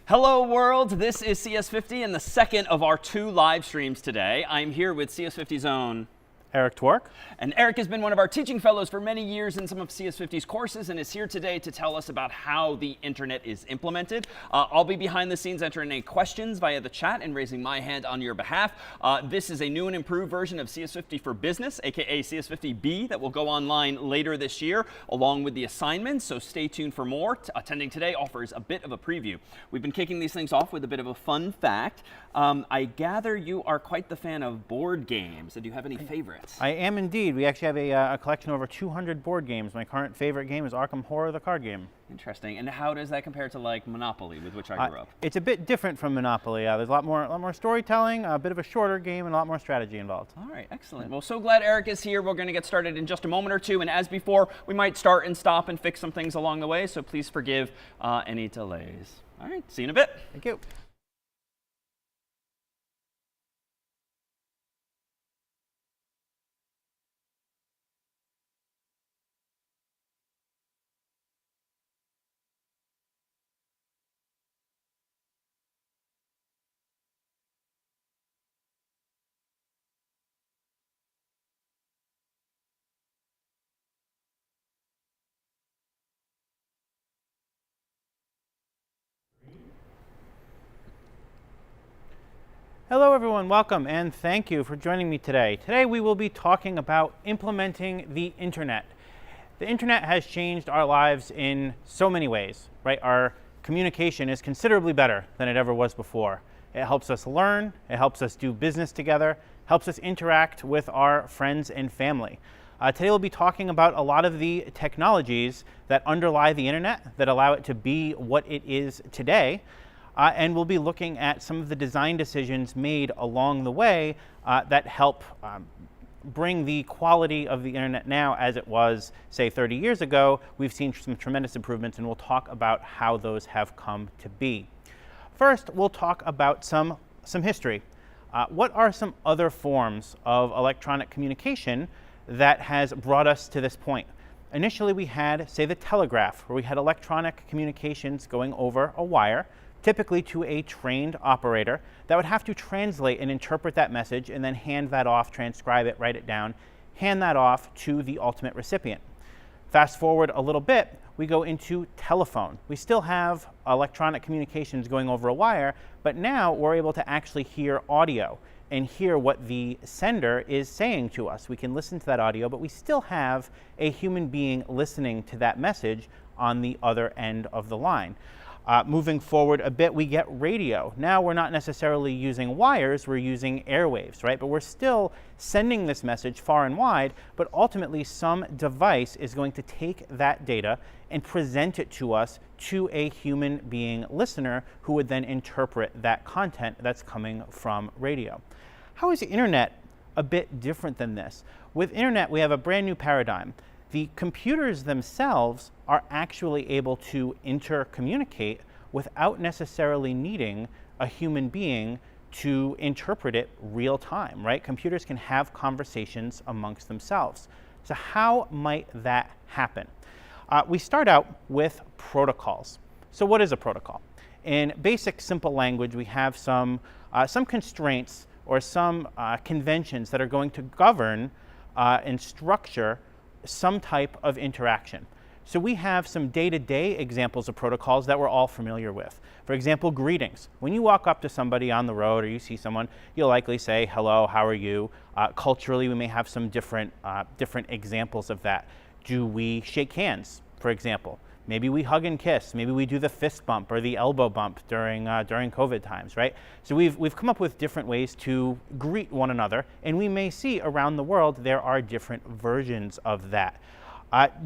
Hello world, this is CS50 and the second of our 2 live streams today. I'm here with CS50's own Eric Twerk. And Eric has been one of our teaching fellows for many years in some of CS50's courses and is here today to tell us about how the internet is implemented. I'll be behind the scenes answering any questions via the chat and raising my hand on your behalf. This is a new and improved version of CS50 for Business, aka CS50B, that will go online later this year along with the assignments, so stay tuned for more. Attending today offers a bit of a preview. We've been kicking these things off with a bit of a fun fact. I gather you are quite the fan of board games. Do you have any favorites? I am indeed. We actually have a collection of over 200 board games. My current favorite game is Arkham Horror, the card game. Interesting. And how does that compare to like Monopoly, with which I grew up? It's a bit different from Monopoly. There's a lot more storytelling, a bit of a shorter game, and a lot more strategy involved. All right, excellent. Well, so glad Eric is here. We're going to get started in just a moment or two. And as before, we might start and stop and fix some things along the way. So please forgive any delays. All right, see you in a bit. Thank you. Hello everyone, welcome and thank you for joining me today. Today we will be talking about implementing the internet. The internet has changed our lives in so many ways, right? Our communication is considerably better than it ever was before. It helps us learn, it helps us do business together, helps us interact with our friends and family. Today we'll be talking about a lot of the technologies that underlie the internet that allow it to be what it is today. And we'll be looking at some of the design decisions made along the way that help bring the quality of the internet now as it was, say, 30 years ago. We've seen some tremendous improvements, and we'll talk about how those have come to be. First, we'll talk about some history. What are some other forms of electronic communication that has brought us to this point? Initially, we had, say, the telegraph, where we had electronic communications going over a wire, typically to a trained operator that would have to translate and interpret that message and then hand that off, transcribe it, write it down, hand that off to the ultimate recipient. Fast forward a little bit, we go into telephone. We still have electronic communications going over a wire, but now we're able to actually hear audio and hear what the sender is saying to us. We can listen to that audio, but we still have a human being listening to that message on the other end of the line. Moving forward a bit, we get radio. Now we're not necessarily using wires, we're using airwaves, right? But we're still sending this message far and wide, but ultimately some device is going to take that data and present it to us to a human being listener who would then interpret that content that's coming from radio. How is the internet a bit different than this? With internet, we have a brand new paradigm. The computers themselves are actually able to intercommunicate without necessarily needing a human being to interpret it real time, right? Computers can have conversations amongst themselves. So how might that happen? We start out with protocols. So what is a protocol? In basic, simple language, we have some constraints or some conventions that are going to govern and structure some type of interaction. So we have some day-to-day examples of protocols that we're all familiar with. For example, greetings. When you walk up to somebody on the road or you see someone, you'll likely say, hello, how are you? Culturally, we may have some different examples of that. Do we shake hands, for example? Maybe we hug and kiss. Maybe we do the fist bump or the elbow bump during COVID times, right? So we've come up with different ways to greet one another, and we may see around the world there are different versions of that.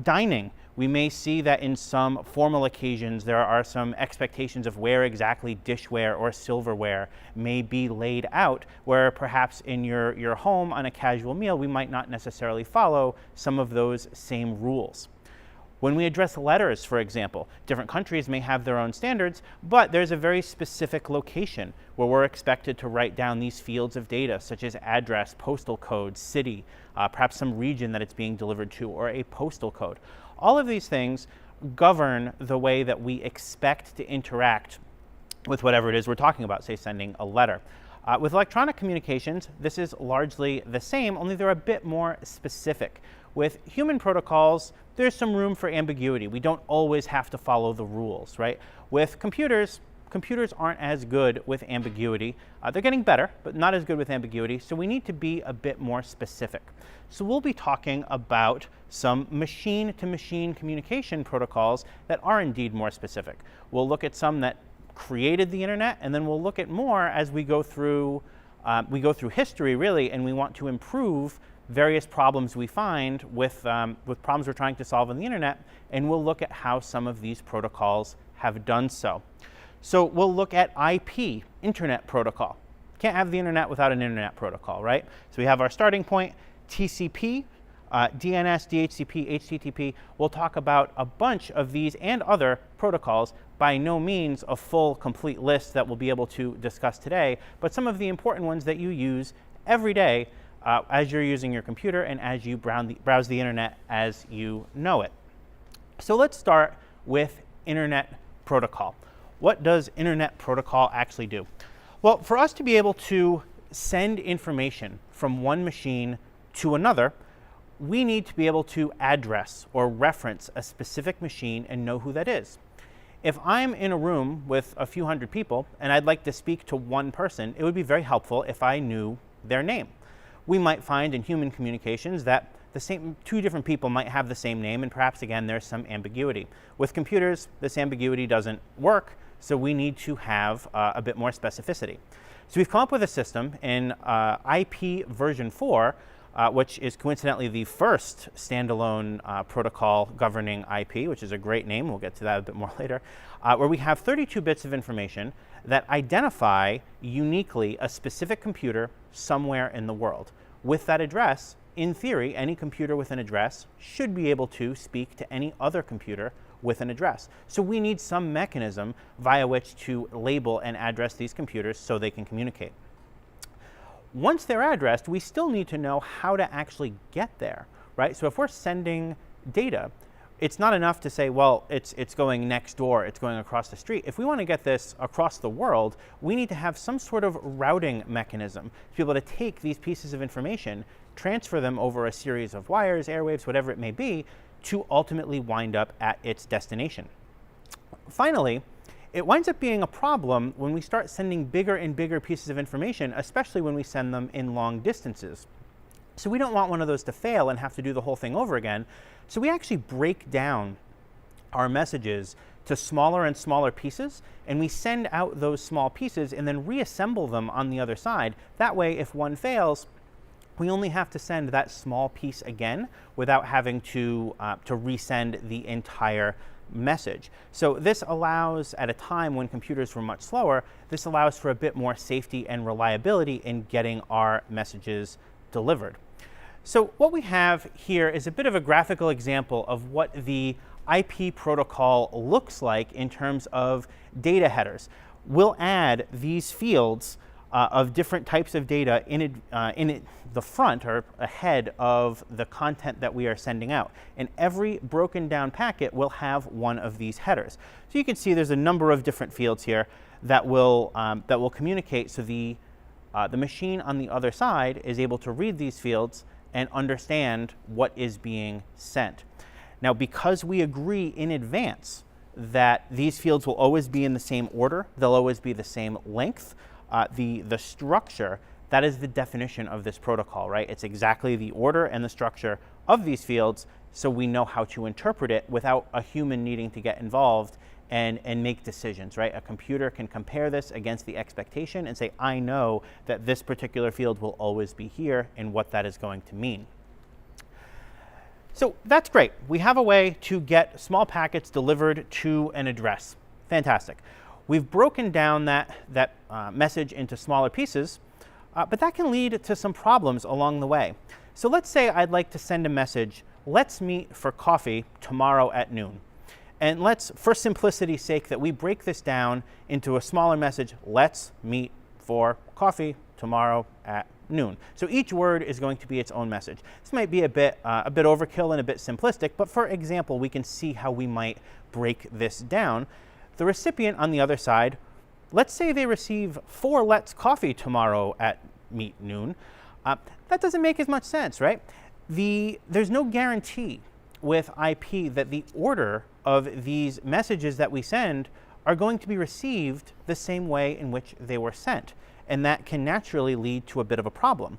Dining, we may see that in some formal occasions there are some expectations of where exactly dishware or silverware may be laid out, where perhaps in your home on a casual meal we might not necessarily follow some of those same rules. When we address letters, for example, different countries may have their own standards, but there's a very specific location where we're expected to write down these fields of data, such as address, postal code, city, perhaps some region that it's being delivered to, or a postal code. All of these things govern the way that we expect to interact with whatever it is we're talking about, say sending a letter. With electronic communications, this is largely the same, only they're a bit more specific. With human protocols, there's some room for ambiguity. We don't always have to follow the rules, right? With computers aren't as good with ambiguity. They're getting better, but not as good with ambiguity, so we need to be a bit more specific. So we'll be talking about some machine-to-machine communication protocols that are indeed more specific. We'll look at some that created the internet, and then we'll look at more as we go through history, really, and we want to improve various problems we find with problems we're trying to solve on the internet, and we'll look at how some of these protocols have done so. So we'll look at IP, Internet Protocol. Can't have the internet without an internet protocol, right? So we have our starting point, TCP, DNS, DHCP, HTTP. We'll talk about a bunch of these and other protocols. By no means a full, complete list that we'll be able to discuss today, but some of the important ones that you use every day as you're using your computer and as you browse the internet as you know it. So let's start with Internet Protocol. What does Internet Protocol actually do? Well, for us to be able to send information from one machine to another, we need to be able to address or reference a specific machine and know who that is. If I'm in a room with a few hundred people and I'd like to speak to one person, it would be very helpful if I knew their name. We might find in human communications that two different people might have the same name, and perhaps again there's some ambiguity. With computers, this ambiguity doesn't work, so we need to have a bit more specificity. So we've come up with a system in IP version 4, which is coincidentally the first standalone protocol governing IP, which is a great name. We'll get to that a bit more later, where we have 32 bits of information that identify uniquely a specific computer somewhere in the world. With that address, in theory, any computer with an address should be able to speak to any other computer with an address. So we need some mechanism via which to label and address these computers so they can communicate. Once they're addressed, we still need to know how to actually get there, right? So if we're sending data, it's not enough to say, well, it's going next door, it's going across the street. If we want to get this across the world, we need to have some sort of routing mechanism to be able to take these pieces of information, transfer them over a series of wires, airwaves, whatever it may be, to ultimately wind up at its destination. Finally, it winds up being a problem when we start sending bigger and bigger pieces of information, especially when we send them in long distances. So we don't want one of those to fail and have to do the whole thing over again. So we actually break down our messages to smaller and smaller pieces, and we send out those small pieces and then reassemble them on the other side. That way, if one fails, we only have to send that small piece again without having to resend the entire message. So this allows, at a time when computers were much slower, this allows for a bit more safety and reliability in getting our messages delivered. So what we have here is a bit of a graphical example of what the IP protocol looks like in terms of data headers. We'll add these fields of different types of data in the front or ahead of the content that we are sending out. And every broken down packet will have one of these headers. So you can see there's a number of different fields here that will communicate, so the machine on the other side is able to read these fields and understand what is being sent. Now, because we agree in advance that these fields will always be in the same order, they'll always be the same length, the structure, that is the definition of this protocol, right? It's exactly the order and the structure of these fields, so we know how to interpret it without a human needing to get involved and make decisions, right? A computer can compare this against the expectation and say, I know that this particular field will always be here and what that is going to mean. So that's great. We have a way to get small packets delivered to an address. Fantastic. We've broken down that message into smaller pieces, but that can lead to some problems along the way. So let's say I'd like to send a message, let's meet for coffee tomorrow at noon. And let's, for simplicity's sake, that we break this down into a smaller message, let's meet for coffee tomorrow at noon. So each word is going to be its own message. This might be a bit overkill and a bit simplistic, but for example, we can see how we might break this down. The recipient on the other side let's say they receive 4 Let's Coffee tomorrow at meet noon. That doesn't make as much sense, right? There's no guarantee with IP that the order of these messages that we send are going to be received the same way in which they were sent. And that can naturally lead to a bit of a problem.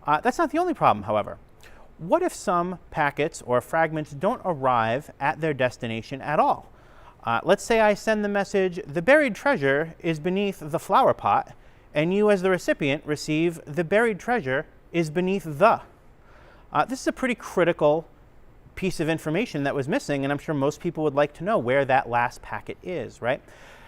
That's not the only problem, however. What if some packets or fragments don't arrive at their destination at all? Let's say I send the message, "The buried treasure is beneath the flower pot," and you as the recipient receive, "The buried treasure is beneath the." This is a pretty critical piece of information that was missing, and I'm sure most people would like to know where that last packet is, right?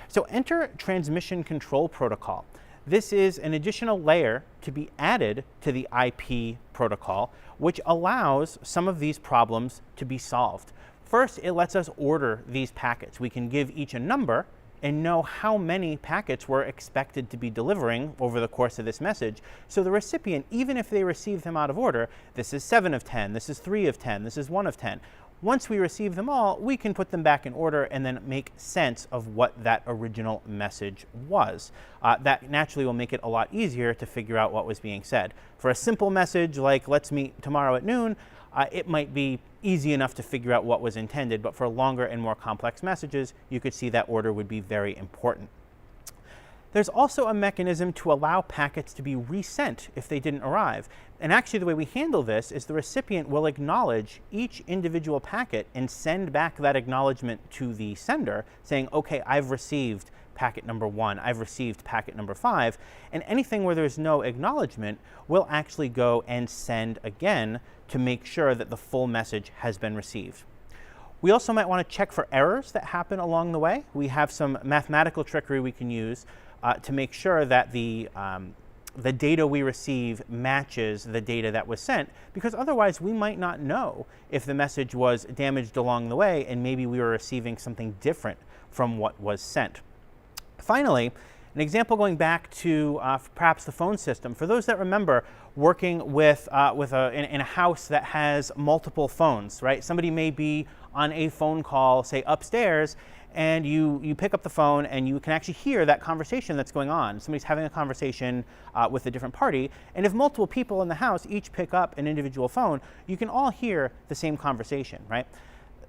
So enter transmission control protocol. This is an additional layer to be added to the IP protocol, which allows some of these problems to be solved. First, it lets us order these packets. We can give each a number and know how many packets we're expected to be delivering over the course of this message. So the recipient, even if they receive them out of order, this is 7 of 10, this is 3 of 10, this is 1 of 10. Once we receive them all, we can put them back in order and then make sense of what that original message was. That naturally will make it a lot easier to figure out what was being said. For a simple message like "let's meet tomorrow at noon," it might be easy enough to figure out what was intended, but for longer and more complex messages, you could see that order would be very important. There's also a mechanism to allow packets to be resent if they didn't arrive. And actually the way we handle this is the recipient will acknowledge each individual packet and send back that acknowledgement to the sender saying, "Okay, I've received packet number 1, I've received packet number 5, and anything where there's no acknowledgement will actually go and send again to make sure that the full message has been received. We also might want to check for errors that happen along the way. We have some mathematical trickery we can use to make sure that the data we receive matches the data that was sent, because otherwise we might not know if the message was damaged along the way and maybe we were receiving something different from what was sent. Finally, an example going back to perhaps the phone system. For those that remember working in a house that has multiple phones, right? Somebody may be on a phone call, say upstairs, and you pick up the phone and you can actually hear that conversation that's going on. Somebody's having a conversation with a different party, and if multiple people in the house each pick up an individual phone, you can all hear the same conversation, right?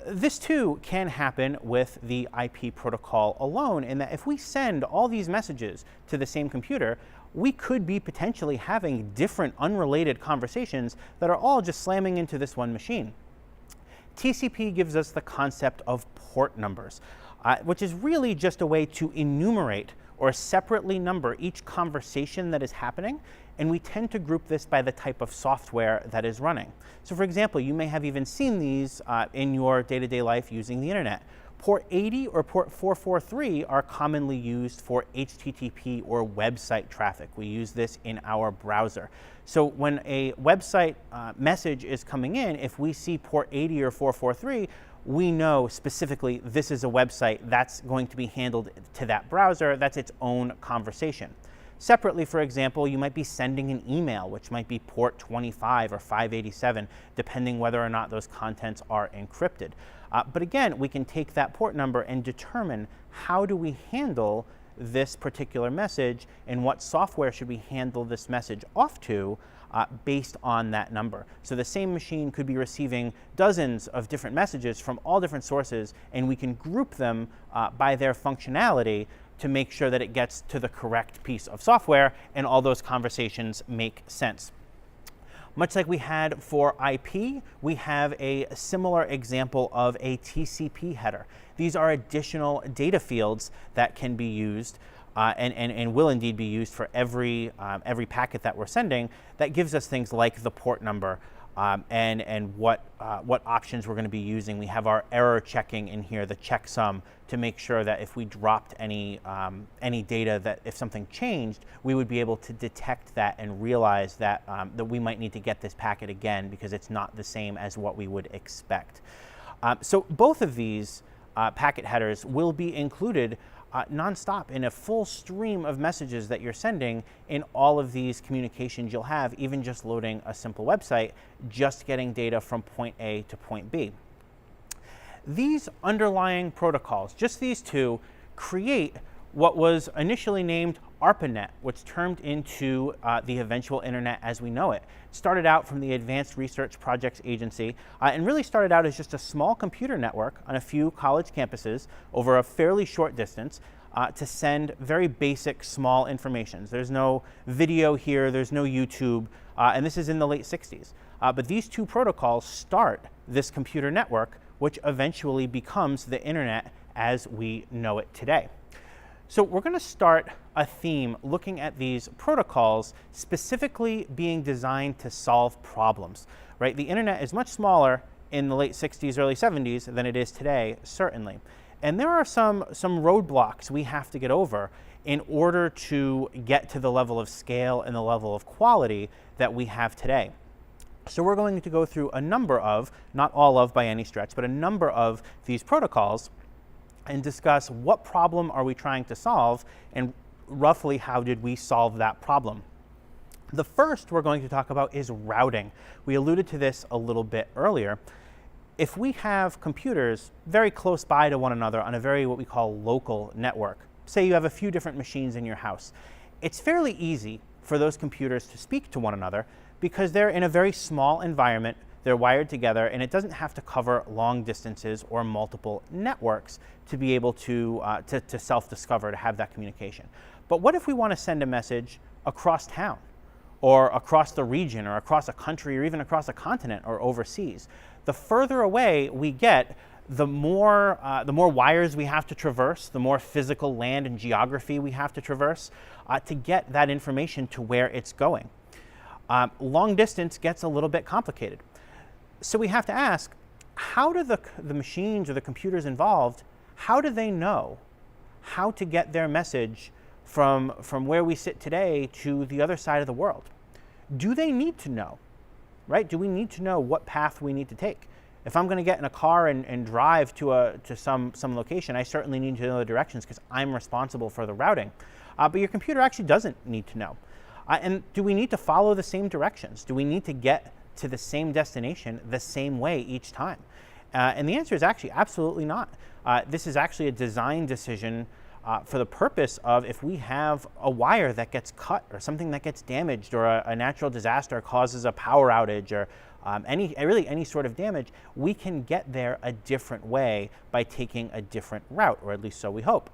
This too can happen with the IP protocol alone, in that if we send all these messages to the same computer, we could be potentially having different unrelated conversations that are all just slamming into this one machine. TCP gives us the concept of port numbers, which is really just a way to enumerate or separately number each conversation that is happening, and we tend to group this by the type of software that is running. So for example, you may have even seen these in your day-to-day life using the internet. Port 80 or port 443 are commonly used for HTTP or website traffic. We use this in our browser. So when a website message is coming in, if we see port 80 or 443, we know specifically this is a website that's going to be handled to that browser. That's its own conversation. Separately, for example, you might be sending an email, which might be port 25 or 587, depending whether or not those contents are encrypted. But again, we can take that port number and determine how do we handle this particular message and what software should we handle this message off to based on that number. So the same machine could be receiving dozens of different messages from all different sources, and we can group them by their functionality to make sure that it gets to the correct piece of software and all those conversations make sense. Much like we had for IP, we have a similar example of a TCP header. These are additional data fields that can be used and will indeed be used for every packet that we're sending. That gives us things like the port number and what options we're going to be using. We have our error checking in here, the checksum, to make sure that if we dropped any data, that if something changed, we would be able to detect that and realize that that we might need to get this packet again because it's not the same as what we would expect. So both of these packet headers will be included nonstop in a full stream of messages that you're sending in all of these communications you'll have, even just loading a simple website, just getting data from point A to point B. These underlying protocols, just these two, create what was initially named ARPANET, which turned into the eventual internet as we know it. It started out from the Advanced Research Projects Agency and really started out as just a small computer network on a few college campuses over a fairly short distance to send very basic small informations. There's no video here, there's no YouTube, and this is in the late 60s. But these two protocols start this computer network, which eventually becomes the internet as we know it today. So we're going to start a theme looking at these protocols specifically being designed to solve problems, right? The internet is much smaller in the late 60s, early 70s than it is today, certainly. And there are some roadblocks we have to get over in order to get to the level of scale and the level of quality that we have today. So we're going to go through a number of, not all of by any stretch, but a number of these protocols and discuss what problem are we trying to solve and roughly how did we solve that problem. The first we're going to talk about is routing. We alluded to this a little bit earlier. If we have computers very close by to one another on a very what we call local network, say you have a few different machines in your house, it's fairly easy for those computers to speak to one another because they're in a very small environment. They're wired together, and it doesn't have to cover long distances or multiple networks to be able to self-discover, to have that communication. But what if we want to send a message across town, or across the region, or across a country, or even across a continent, or overseas? The further away we get, the more wires we have to traverse, the more physical land and geography we have to traverse to get that information to where it's going. Long distance gets a little bit complicated. So we have to ask, how do the machines or the computers involved, how do they know how to get their message from where we sit today to the other side of the world? Do they need to know, right? Do we need to know what path we need to take? If I'm going to get in a car and drive to some location, I certainly need to know the directions because I'm responsible for the routing. But your computer actually doesn't need to know. And do we need to follow the same directions? Do we need to get to the same destination the same way each time? And the answer is actually absolutely not. This is actually a design decision for the purpose of if we have a wire that gets cut or something that gets damaged or a natural disaster causes a power outage or any sort of damage, we can get there a different way by taking a different route, or at least so we hope.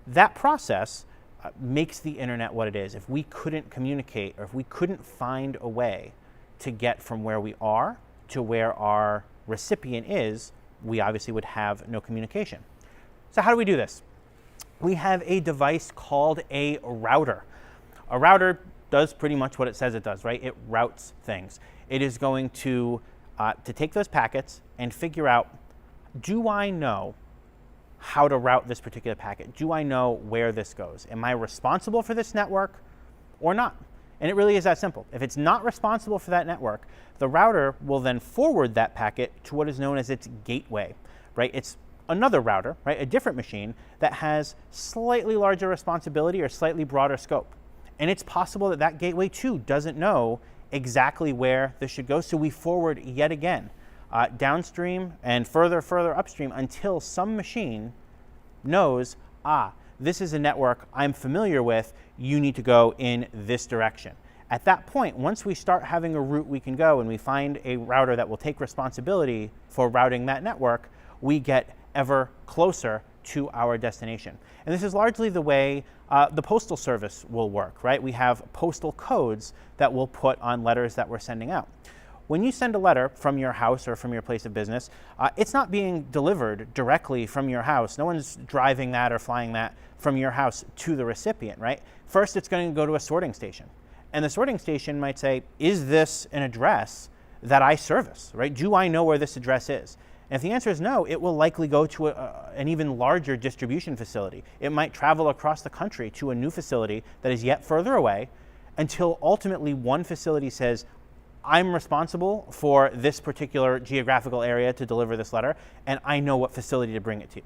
That process makes the internet what it is. If we couldn't communicate or if we couldn't find a way to get from where we are to where our recipient is, we obviously would have no communication. So how do we do this? We have a device called a router. A router does pretty much what it says it does, right? It routes things. It is going to take those packets and figure out, do I know how to route this particular packet? Do I know where this goes? Am I responsible for this network or not? And it really is that simple. If it's not responsible for that network, the router will then forward that packet to what is known as its gateway, right? It's another router, right? A different machine that has slightly larger responsibility or slightly broader scope. And it's possible that that gateway too doesn't know exactly where this should go. So we forward yet again downstream and further upstream until some machine knows, this is a network I'm familiar with, you need to go in this direction. At that point, once we start having a route we can go and we find a router that will take responsibility for routing that network, we get ever closer to our destination. And this is largely the way the postal service will work, right? We have postal codes that we'll put on letters that we're sending out. When you send a letter from your house or from your place of business, it's not being delivered directly from your house. No one's driving that or flying that from your house to the recipient, right? First, it's going to go to a sorting station. And the sorting station might say, is this an address that I service, right? Do I know where this address is? And if the answer is no, it will likely go to an even larger distribution facility. It might travel across the country to a new facility that is yet further away until ultimately one facility says, I'm responsible for this particular geographical area to deliver this letter, and I know what facility to bring it to.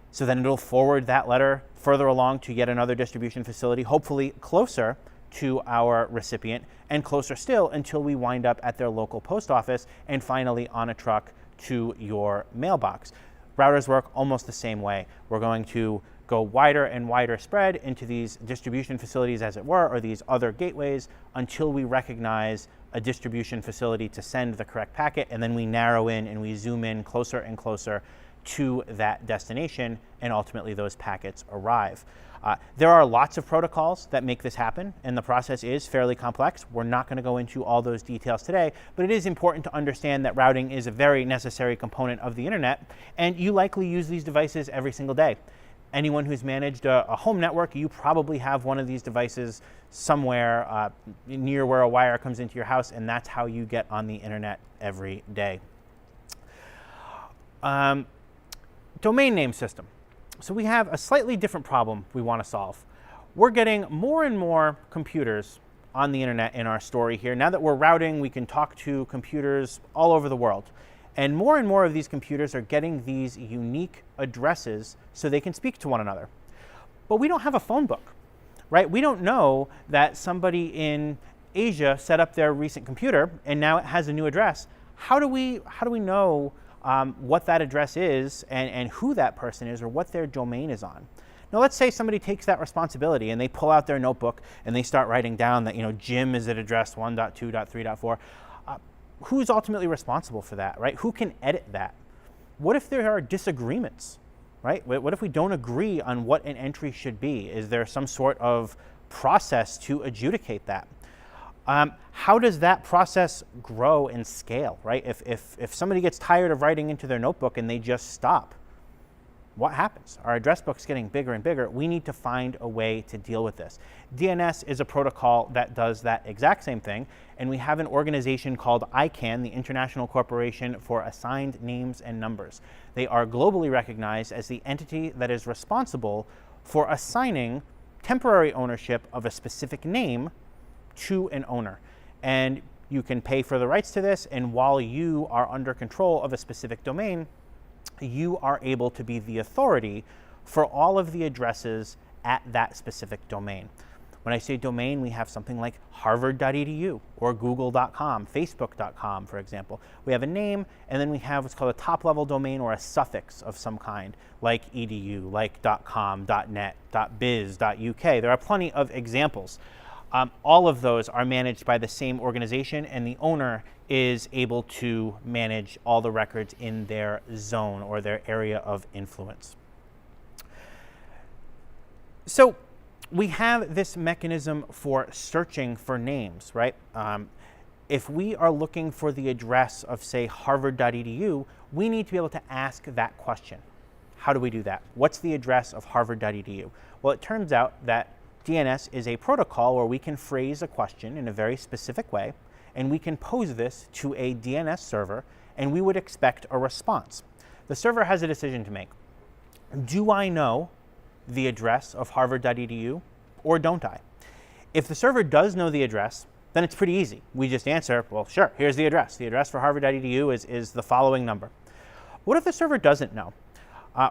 So then it'll forward that letter further along to yet another distribution facility, hopefully closer to our recipient, and closer still until we wind up at their local post office and finally on a truck to your mailbox. Routers work almost the same way. We're going to go wider and wider spread into these distribution facilities, as it were, or these other gateways, until we recognize a distribution facility to send the correct packet, and then we narrow in and we zoom in closer and closer to that destination, and ultimately those packets arrive. There are lots of protocols that make this happen, and the process is fairly complex. We're not going to go into all those details today, but it is important to understand that routing is a very necessary component of the internet, and you likely use these devices every single day. Anyone who's managed a home network, you probably have one of these devices somewhere near where a wire comes into your house, and that's how you get on the internet every day. Domain name system. So we have a slightly different problem we want to solve. We're getting more and more computers on the internet in our story here. Now that we're routing, we can talk to computers all over the world. And more of these computers are getting these unique addresses so they can speak to one another. But we don't have a phone book, right? We don't know that somebody in Asia set up their recent computer and now it has a new address. How do we know what that address is and who that person is or what their domain is on? Now let's say somebody takes that responsibility and they pull out their notebook and they start writing down that, Jim is at address 1.2.3.4. Who's ultimately responsible for that, right? Who can edit that? What if there are disagreements, right? What if we don't agree on what an entry should be? Is there some sort of process to adjudicate that? How does that process grow and scale, right? If somebody gets tired of writing into their notebook and they just stop, what happens? Our address book's getting bigger and bigger. We need to find a way to deal with this. DNS is a protocol that does that exact same thing, and we have an organization called ICANN, the International Corporation for Assigned Names and Numbers. They are globally recognized as the entity that is responsible for assigning temporary ownership of a specific name to an owner. And you can pay for the rights to this, and while you are under control of a specific domain, you are able to be the authority for all of the addresses at that specific domain. When I say domain, we have something like harvard.edu or google.com, facebook.com, for example. We have a name, and then we have what's called a top-level domain or a suffix of some kind, like edu, like .com, .net, .biz, .uk. There are plenty of examples. All of those are managed by the same organization, and the owner is able to manage all the records in their zone or their area of influence. So we have this mechanism for searching for names, right? If we are looking for the address of, say, harvard.edu, we need to be able to ask that question. How do we do that? What's the address of harvard.edu? Well, it turns out that DNS is a protocol where we can phrase a question in a very specific way, and we can pose this to a DNS server, and we would expect a response. The server has a decision to make. Do I know the address of harvard.edu, or don't I? If the server does know the address, then it's pretty easy. We just answer, well, sure, here's the address. The address for harvard.edu is the following number. What if the server doesn't know?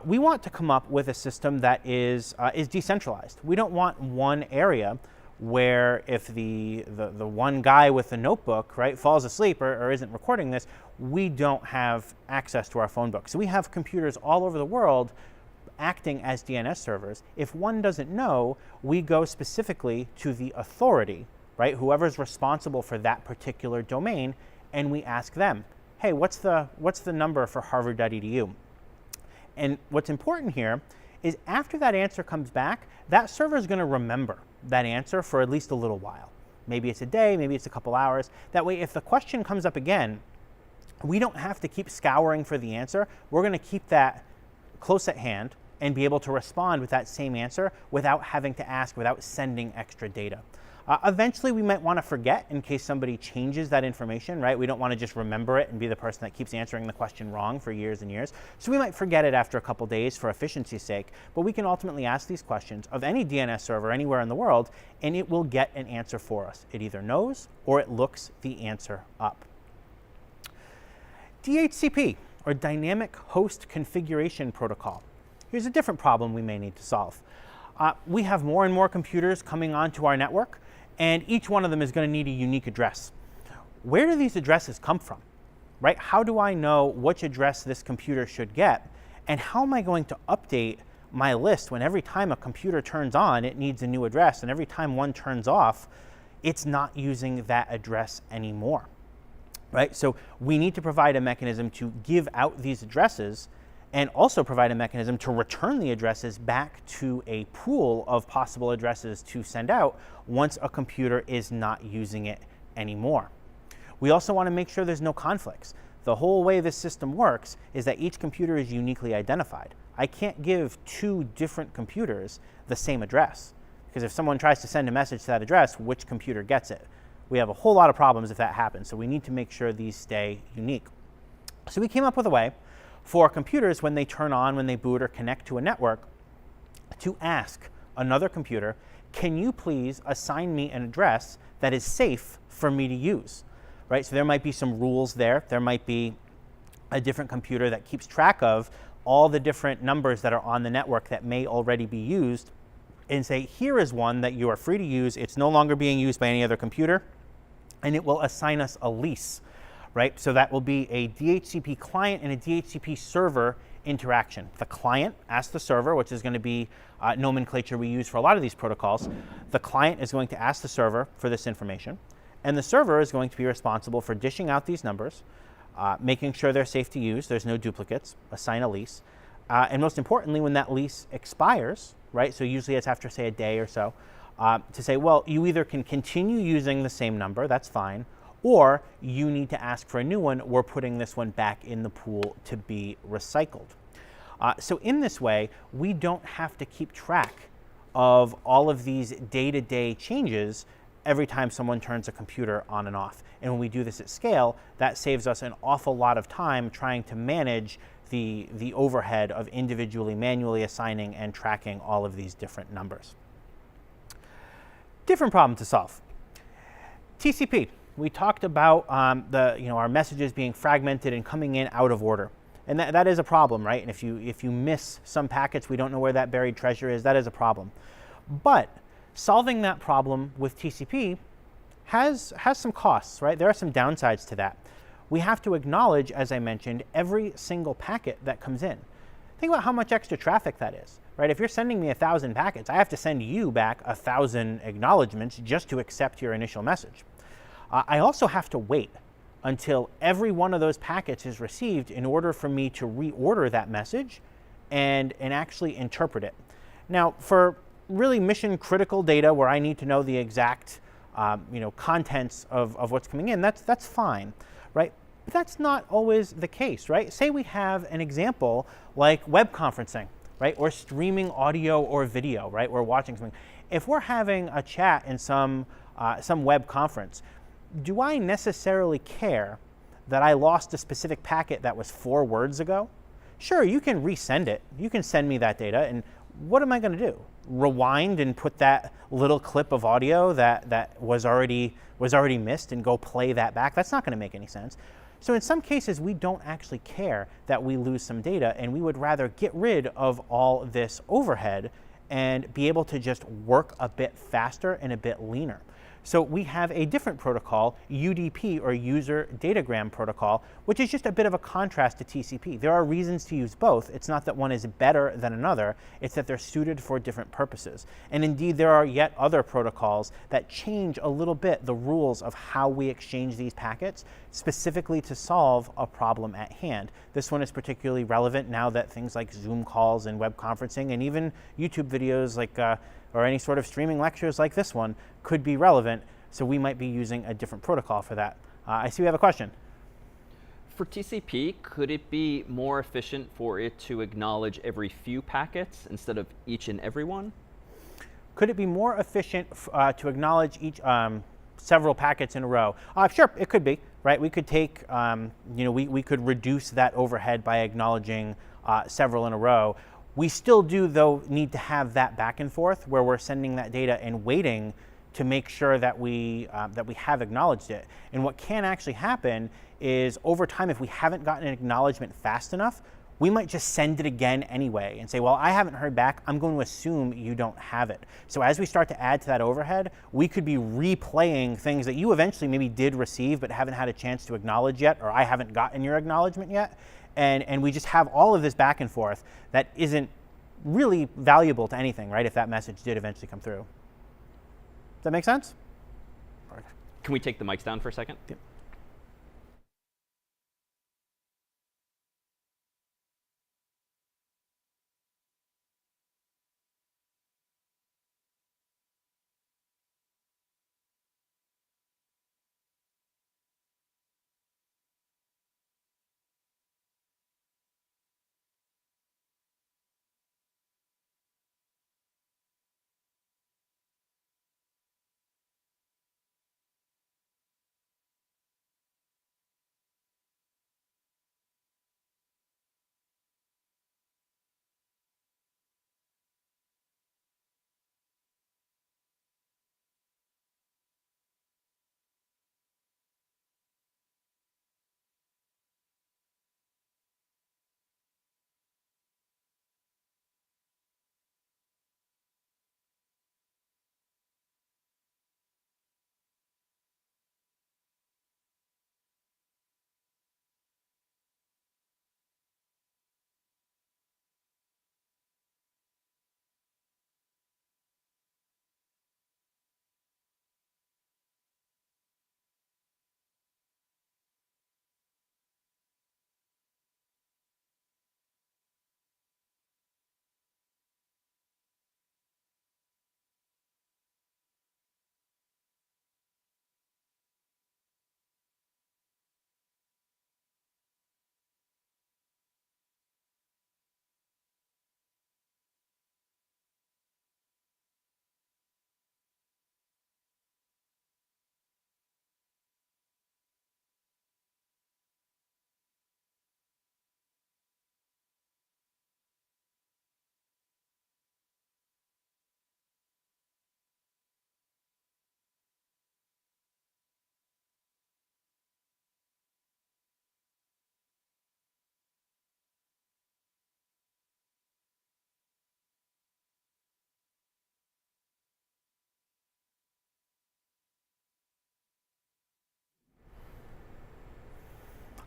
We want to come up with a system that is decentralized. We don't want one area where if the one guy with the notebook, right, falls asleep or isn't recording this, we don't have access to our phone book. So we have computers all over the world acting as DNS servers. If one doesn't know, we go specifically to the authority, right, whoever's responsible for that particular domain, and we ask them, hey, what's the number for harvard.edu? And what's important here is after that answer comes back, that server is going to remember that answer for at least a little while. Maybe it's a day, maybe it's a couple hours. That way, if the question comes up again, we don't have to keep scouring for the answer. We're going to keep that close at hand and be able to respond with that same answer without having to ask, without sending extra data. Eventually, we might want to forget in case somebody changes that information, right? We don't want to just remember it and be the person that keeps answering the question wrong for years and years. So we might forget it after a couple days for efficiency's sake, but we can ultimately ask these questions of any DNS server anywhere in the world, and it will get an answer for us. It either knows or it looks the answer up. DHCP, or Dynamic Host Configuration Protocol. Here's a different problem we may need to solve. We have more and more computers coming onto our network, and each one of them is going to need a unique address. Where do these addresses come from, right? How do I know which address this computer should get, and how am I going to update my list, when every time a computer turns on, it needs a new address, and every time one turns off, it's not using that address anymore, right? So we need to provide a mechanism to give out these addresses and also provide a mechanism to return the addresses back to a pool of possible addresses to send out once a computer is not using it anymore. We also want to make sure there's no conflicts. The whole way this system works is that each computer is uniquely identified. I can't give two different computers the same address, because if someone tries to send a message to that address, which computer gets it? We have a whole lot of problems if that happens, so we need to make sure these stay unique. So we came up with a way for computers, when they turn on, when they boot or connect to a network, to ask another computer, can you please assign me an address that is safe for me to use, right? So there might be some rules there. There might be a different computer that keeps track of all the different numbers that are on the network that may already be used, and say, here is one that you are free to use. It's no longer being used by any other computer, and it will assign us a lease, right? So that will be a DHCP client and a DHCP server interaction. The client asks the server, which is going to be nomenclature we use for a lot of these protocols. The client is going to ask the server for this information, and the server is going to be responsible for dishing out these numbers, making sure they're safe to use, there's no duplicates, assign a lease, and most importantly, when that lease expires, right, so usually it's after, say, a day or so, to say, well, you either can continue using the same number, that's fine, or you need to ask for a new one. We're putting this one back in the pool to be recycled. So in this way, we don't have to keep track of all of these day-to-day changes every time someone turns a computer on and off. And when we do this at scale, that saves us an awful lot of time trying to manage the overhead of individually, manually assigning and tracking all of these different numbers. Different problem to solve. TCP. We talked about our messages being fragmented and coming in out of order. And that is a problem, right? And if you miss some packets, we don't know where that buried treasure is, that is a problem. But solving that problem with TCP has some costs, right? There are some downsides to that. We have to acknowledge, as I mentioned, every single packet that comes in. Think about how much extra traffic that is, right? If you're sending me 1,000 packets, I have to send you back 1,000 acknowledgements just to accept your initial message. I also have to wait until every one of those packets is received in order for me to reorder that message and actually interpret it. Now, for really mission critical data where I need to know the exact contents of what's coming in, that's fine, right? But that's not always the case, right? Say we have an example like web conferencing, right? Or streaming audio or video, right? We're watching something. If we're having a chat in some web conference, do I necessarily care that I lost a specific packet that was 4 words ago? Sure, you can resend it. You can send me that data, and what am I going to do? Rewind and put that little clip of audio that was already missed and go play that back? That's not going to make any sense. So in some cases, we don't actually care that we lose some data, and we would rather get rid of all this overhead and be able to just work a bit faster and a bit leaner. So we have a different protocol, UDP, or User Datagram Protocol, which is just a bit of a contrast to TCP. There are reasons to use both. It's not that one is better than another, it's that they're suited for different purposes. And indeed, there are yet other protocols that change a little bit the rules of how we exchange these packets, specifically to solve a problem at hand. This one is particularly relevant now that things like Zoom calls and web conferencing and even YouTube videos like or any sort of streaming lectures like this one could be relevant, so we might be using a different protocol for that. I see we have a question. For TCP, could it be more efficient for it to acknowledge every few packets instead of each and every one? Could it be more efficient to acknowledge each several packets in a row? Sure, it could be, right? We could take, we could reduce that overhead by acknowledging several in a row. We still do, though, need to have that back and forth where we're sending that data and waiting to make sure that we have acknowledged it. And what can actually happen is over time, if we haven't gotten an acknowledgement fast enough, we might just send it again anyway and say, well, I haven't heard back. I'm going to assume you don't have it. So as we start to add to that overhead, we could be replaying things that you eventually maybe did receive but haven't had a chance to acknowledge yet, or I haven't gotten your acknowledgement yet. And we just have all of this back and forth that isn't really valuable to anything, right, if that message did eventually come through. Does that make sense? Can we take the mics down for a second? Yep.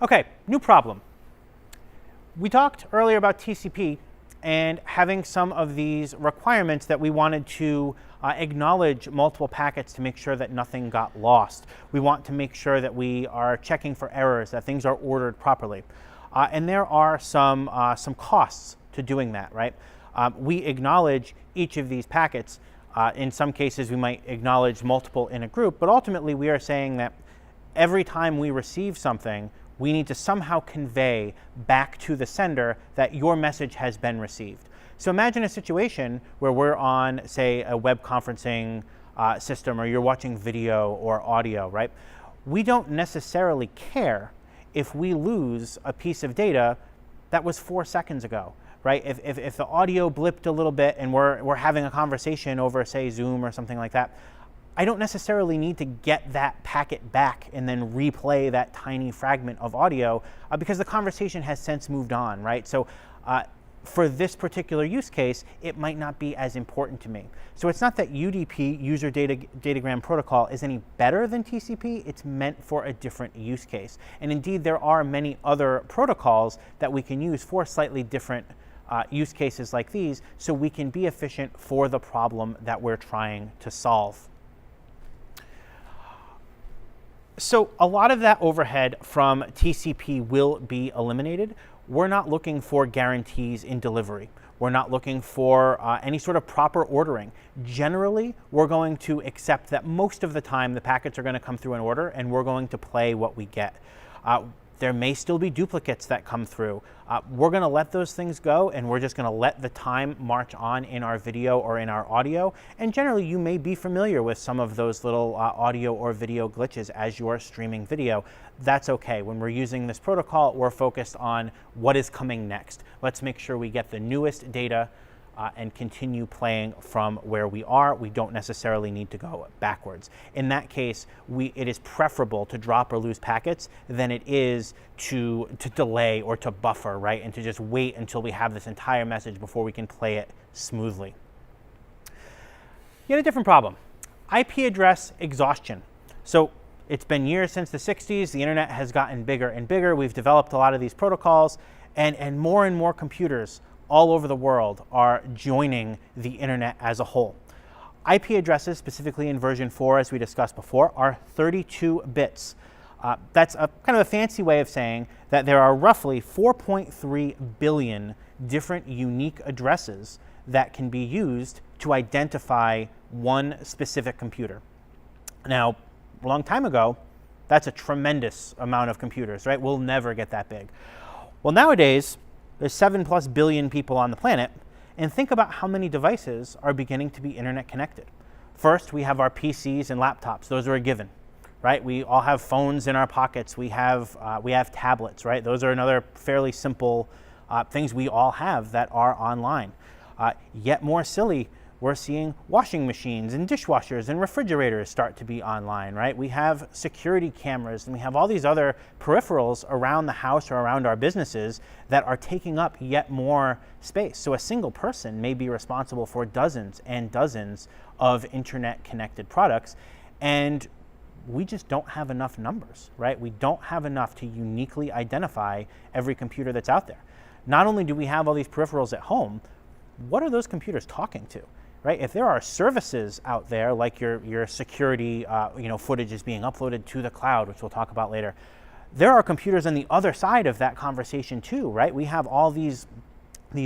Okay, new problem. We talked earlier about TCP and having some of these requirements that we wanted to acknowledge multiple packets to make sure that nothing got lost. We want to make sure that we are checking for errors, that things are ordered properly. And there are some costs to doing that, right? We acknowledge each of these packets. In some cases, we might acknowledge multiple in a group, but ultimately we are saying that every time we receive something, we need to somehow convey back to the sender that your message has been received. So imagine a situation where we're on, say, a web conferencing system, or you're watching video or audio, right? We don't necessarily care if we lose a piece of data that was 4 seconds ago, right? If the audio blipped a little bit and we're having a conversation over, say, Zoom or something like that, I don't necessarily need to get that packet back and then replay that tiny fragment of audio because the conversation has since moved on, right? So for this particular use case, it might not be as important to me. So it's not that UDP, User Datagram Protocol, is any better than TCP. It's meant for a different use case. And indeed, there are many other protocols that we can use for slightly different use cases like these, so we can be efficient for the problem that we're trying to solve. So a lot of that overhead from TCP will be eliminated. We're not looking for guarantees in delivery. We're not looking for any sort of proper ordering. Generally, we're going to accept that most of the time the packets are going to come through in order, and we're going to play what we get. There may still be duplicates that come through. We're going to let those things go, and we're just going to let the time march on in our video or in our audio. And generally, you may be familiar with some of those little audio or video glitches as you're streaming video. That's okay. When we're using this protocol, we're focused on what is coming next. Let's make sure we get the newest data and continue playing from where we are. We don't necessarily need to go backwards. In that case, it is preferable to drop or lose packets than it is to delay or to buffer, right? And to just wait until we have this entire message before we can play it smoothly. Yet a different problem, IP address exhaustion. So it's been years since the 60s. The internet has gotten bigger and bigger. We've developed a lot of these protocols, and more computers all over the world are joining the internet as a whole. IP addresses, specifically in version 4, as we discussed before, are 32 bits. That's a kind of a fancy way of saying that there are roughly 4.3 billion different unique addresses that can be used to identify one specific computer. Now, a long time ago, that's a tremendous amount of computers, right? We'll never get that big. Well, nowadays, there's 7+ billion people on the planet, and think about how many devices are beginning to be internet connected. First, we have our PCs and laptops. Those are a given, right? We all have phones in our pockets. We have tablets, right? Those are another fairly simple things we all have that are online. Yet more silly, we're seeing washing machines and dishwashers and refrigerators start to be online, right? We have security cameras and we have all these other peripherals around the house or around our businesses that are taking up yet more space. So a single person may be responsible for dozens and dozens of internet connected products, and we just don't have enough numbers, right? We don't have enough to uniquely identify every computer that's out there. Not only do we have all these peripherals at home, what are those computers talking to? Right? If there are services out there, like your security footage is being uploaded to the cloud, which we'll talk about later, there are computers on the other side of that conversation too, right? We have all these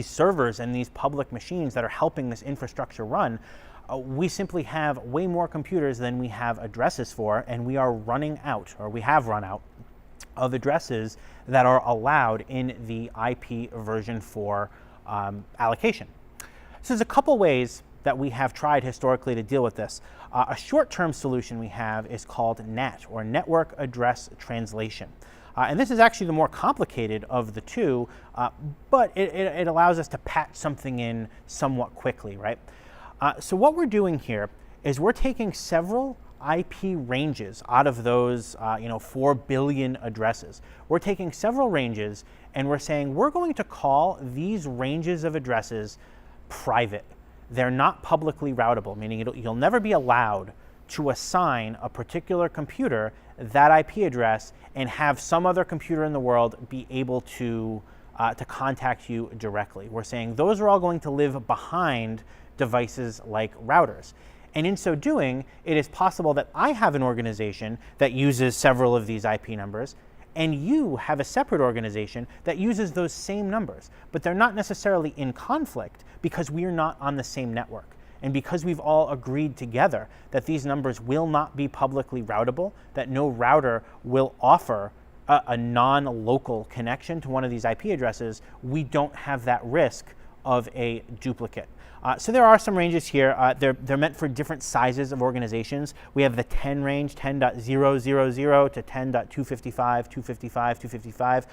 servers and these public machines that are helping this infrastructure run. We simply have way more computers than we have addresses for, and we are running out, or we have run out, of addresses that are allowed in the IP version 4 allocation. So there's a couple ways that we have tried historically to deal with this. A short-term solution we have is called NAT, or Network Address Translation. And this is actually the more complicated of the two, but it allows us to patch something in somewhat quickly, right? So what we're doing here is we're taking several IP ranges out of those 4 billion addresses. We're taking several ranges and we're saying we're going to call these ranges of addresses private. They're not publicly routable, meaning you'll never be allowed to assign a particular computer that IP address and have some other computer in the world be able to contact you directly. We're saying those are all going to live behind devices like routers. And in so doing, it is possible that I have an organization that uses several of these IP numbers, and you have a separate organization that uses those same numbers, but they're not necessarily in conflict because we are not on the same network. And because we've all agreed together that these numbers will not be publicly routable, that no router will offer a non-local connection to one of these IP addresses, we don't have that risk of a duplicate. So there are some ranges here. They're meant for different sizes of organizations. We have the 10 range, 10.000 to 10.255, 255, 255.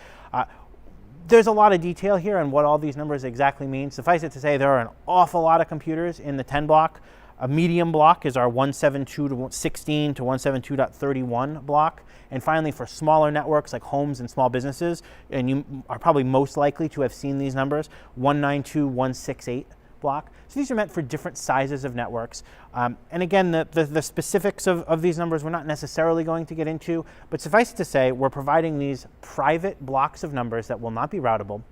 There's a lot of detail here on what all these numbers exactly mean. Suffice it to say, there are an awful lot of computers in the 10 block. A medium block is our 172.16 to 172.31 block. And finally, for smaller networks like homes and small businesses, and you are probably most likely to have seen these numbers, 192.168 block. So these are meant for different sizes of networks. And again, the specifics of these numbers we're not necessarily going to get into, but suffice it to say, we're providing these private blocks of numbers that will not be routable.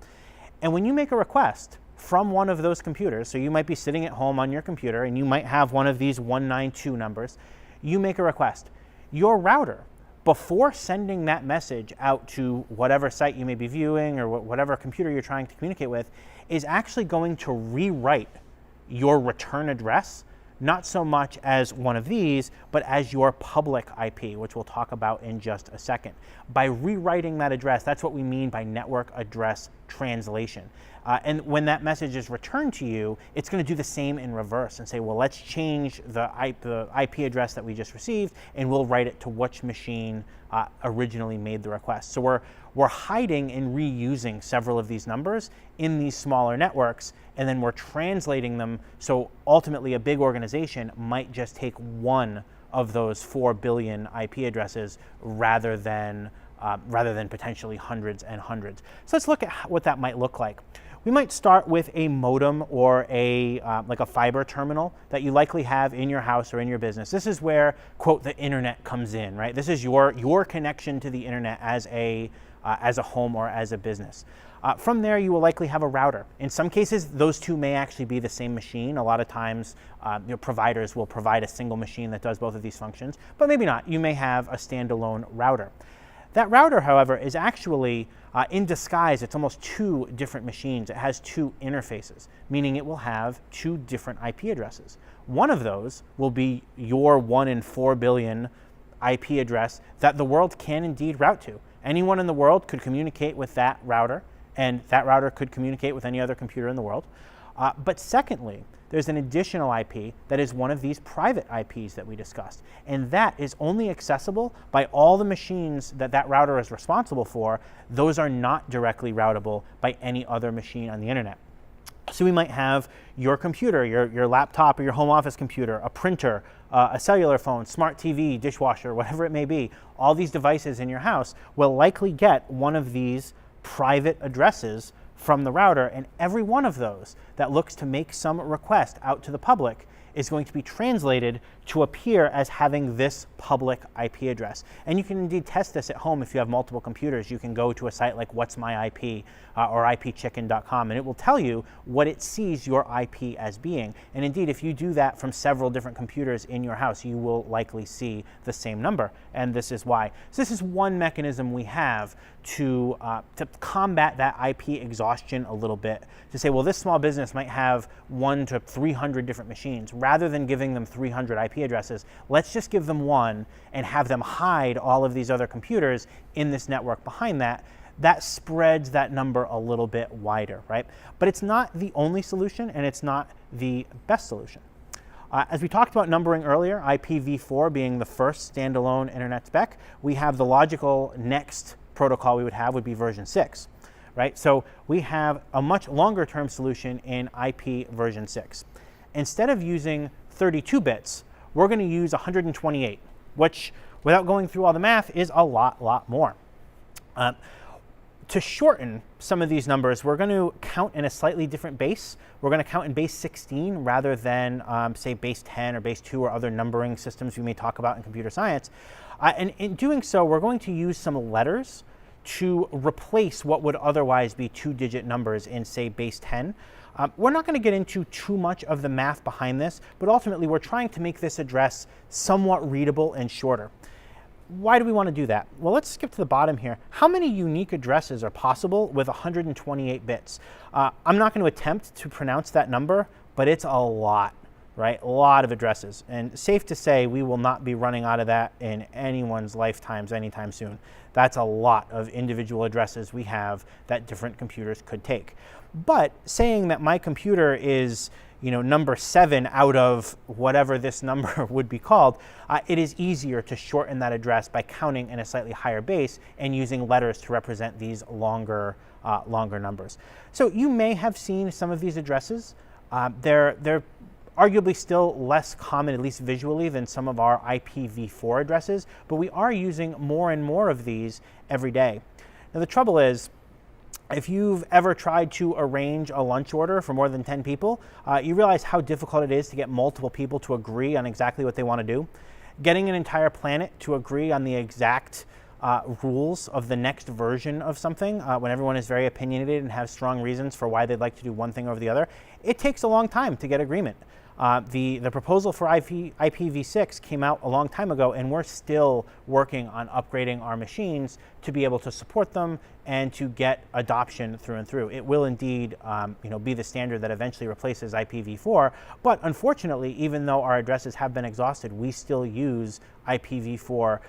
And when you make a request from one of those computers, so you might be sitting at home on your computer and you might have one of these 192 numbers, you make a request. Your router, before sending that message out to whatever site you may be viewing or whatever computer you're trying to communicate with, is actually going to rewrite your return address, not so much as one of these, but as your public IP, which we'll talk about in just a second. By rewriting that address, that's what we mean by network address translation. And when that message is returned to you, it's going to do the same in reverse and say, well, let's change the IP address that we just received, and we'll write it to which machine originally made the request. So we're hiding and reusing several of these numbers in these smaller networks, and then we're translating them. So ultimately, a big organization might just take one of those 4 billion IP addresses rather than potentially hundreds and hundreds. So let's look at what that might look like. We might start with a modem or like a fiber terminal that you likely have in your house or in your business. This is where, quote, the internet comes in, right? This is your connection to the internet as a home or as a business. From there, you will likely have a router. In some cases, those two may actually be the same machine. A lot of times, providers will provide a single machine that does both of these functions, but maybe not. You may have a standalone router. That router, however, is actually, in disguise, it's almost two different machines. It has two interfaces, meaning it will have two different IP addresses. One of those will be your 1 in 4 billion IP address that the world can indeed route to. Anyone in the world could communicate with that router, and that router could communicate with any other computer in the world. But secondly, there's an additional IP that is one of these private IPs that we discussed. And that is only accessible by all the machines that that router is responsible for. Those are not directly routable by any other machine on the internet. So we might have your computer, your laptop or your home office computer, a printer, a cellular phone, smart TV, dishwasher, whatever it may be. All these devices in your house will likely get one of these private addresses from the router, and every one of those that looks to make some request out to the public is going to be translated to appear as having this public IP address. And you can indeed test this at home if you have multiple computers. You can go to a site like What's My IP or ipchicken.com, and it will tell you what it sees your IP as being. And indeed, if you do that from several different computers in your house, you will likely see the same number, and this is why. So this is one mechanism we have to combat that IP exhaustion a little bit, to say, well, this small business might have 1 to 300 different machines. Rather than giving them 300 IP addresses, let's just give them one and have them hide all of these other computers in this network behind that. That spreads that number a little bit wider, right? But it's not the only solution, and it's not the best solution. As we talked about numbering earlier, IPv4 being the first standalone internet spec, we have the logical next protocol we would be version 6, right? So we have a much longer term solution in IP version 6. Instead of using 32 bits, we're going to use 128, which, without going through all the math, is a lot more. To shorten some of these numbers, we're going to count in a slightly different base. We're going to count in base 16 rather than, say, base 10 or base 2 or other numbering systems we may talk about in computer science. And in doing so, we're going to use some letters to replace what would otherwise be 2-digit numbers in, say, base 10. We're not going to get into too much of the math behind this, but ultimately we're trying to make this address somewhat readable and shorter. Why do we want to do that? Well, let's skip to the bottom here. How many unique addresses are possible with 128 bits? I'm not going to attempt to pronounce that number, but it's a lot, right? A lot of addresses. And safe to say, we will not be running out of that in anyone's lifetimes anytime soon. That's a lot of individual addresses we have that different computers could take. But saying that my computer is, number 7 out of whatever this number would be called, it is easier to shorten that address by counting in a slightly higher base and using letters to represent these longer numbers. So you may have seen some of these addresses. They're arguably still less common, at least visually, than some of our IPv4 addresses, but we are using more and more of these every day. Now the trouble is, if you've ever tried to arrange a lunch order for more than 10 people, you realize how difficult it is to get multiple people to agree on exactly what they want to do. Getting an entire planet to agree on the exact rules of the next version of something, when everyone is very opinionated and has strong reasons for why they'd like to do one thing over the other, it takes a long time to get agreement. The proposal for IPv6 came out a long time ago, and we're still working on upgrading our machines to be able to support them and to get adoption through and through. It will indeed be the standard that eventually replaces IPv4, but unfortunately, even though our addresses have been exhausted, we still use IPv4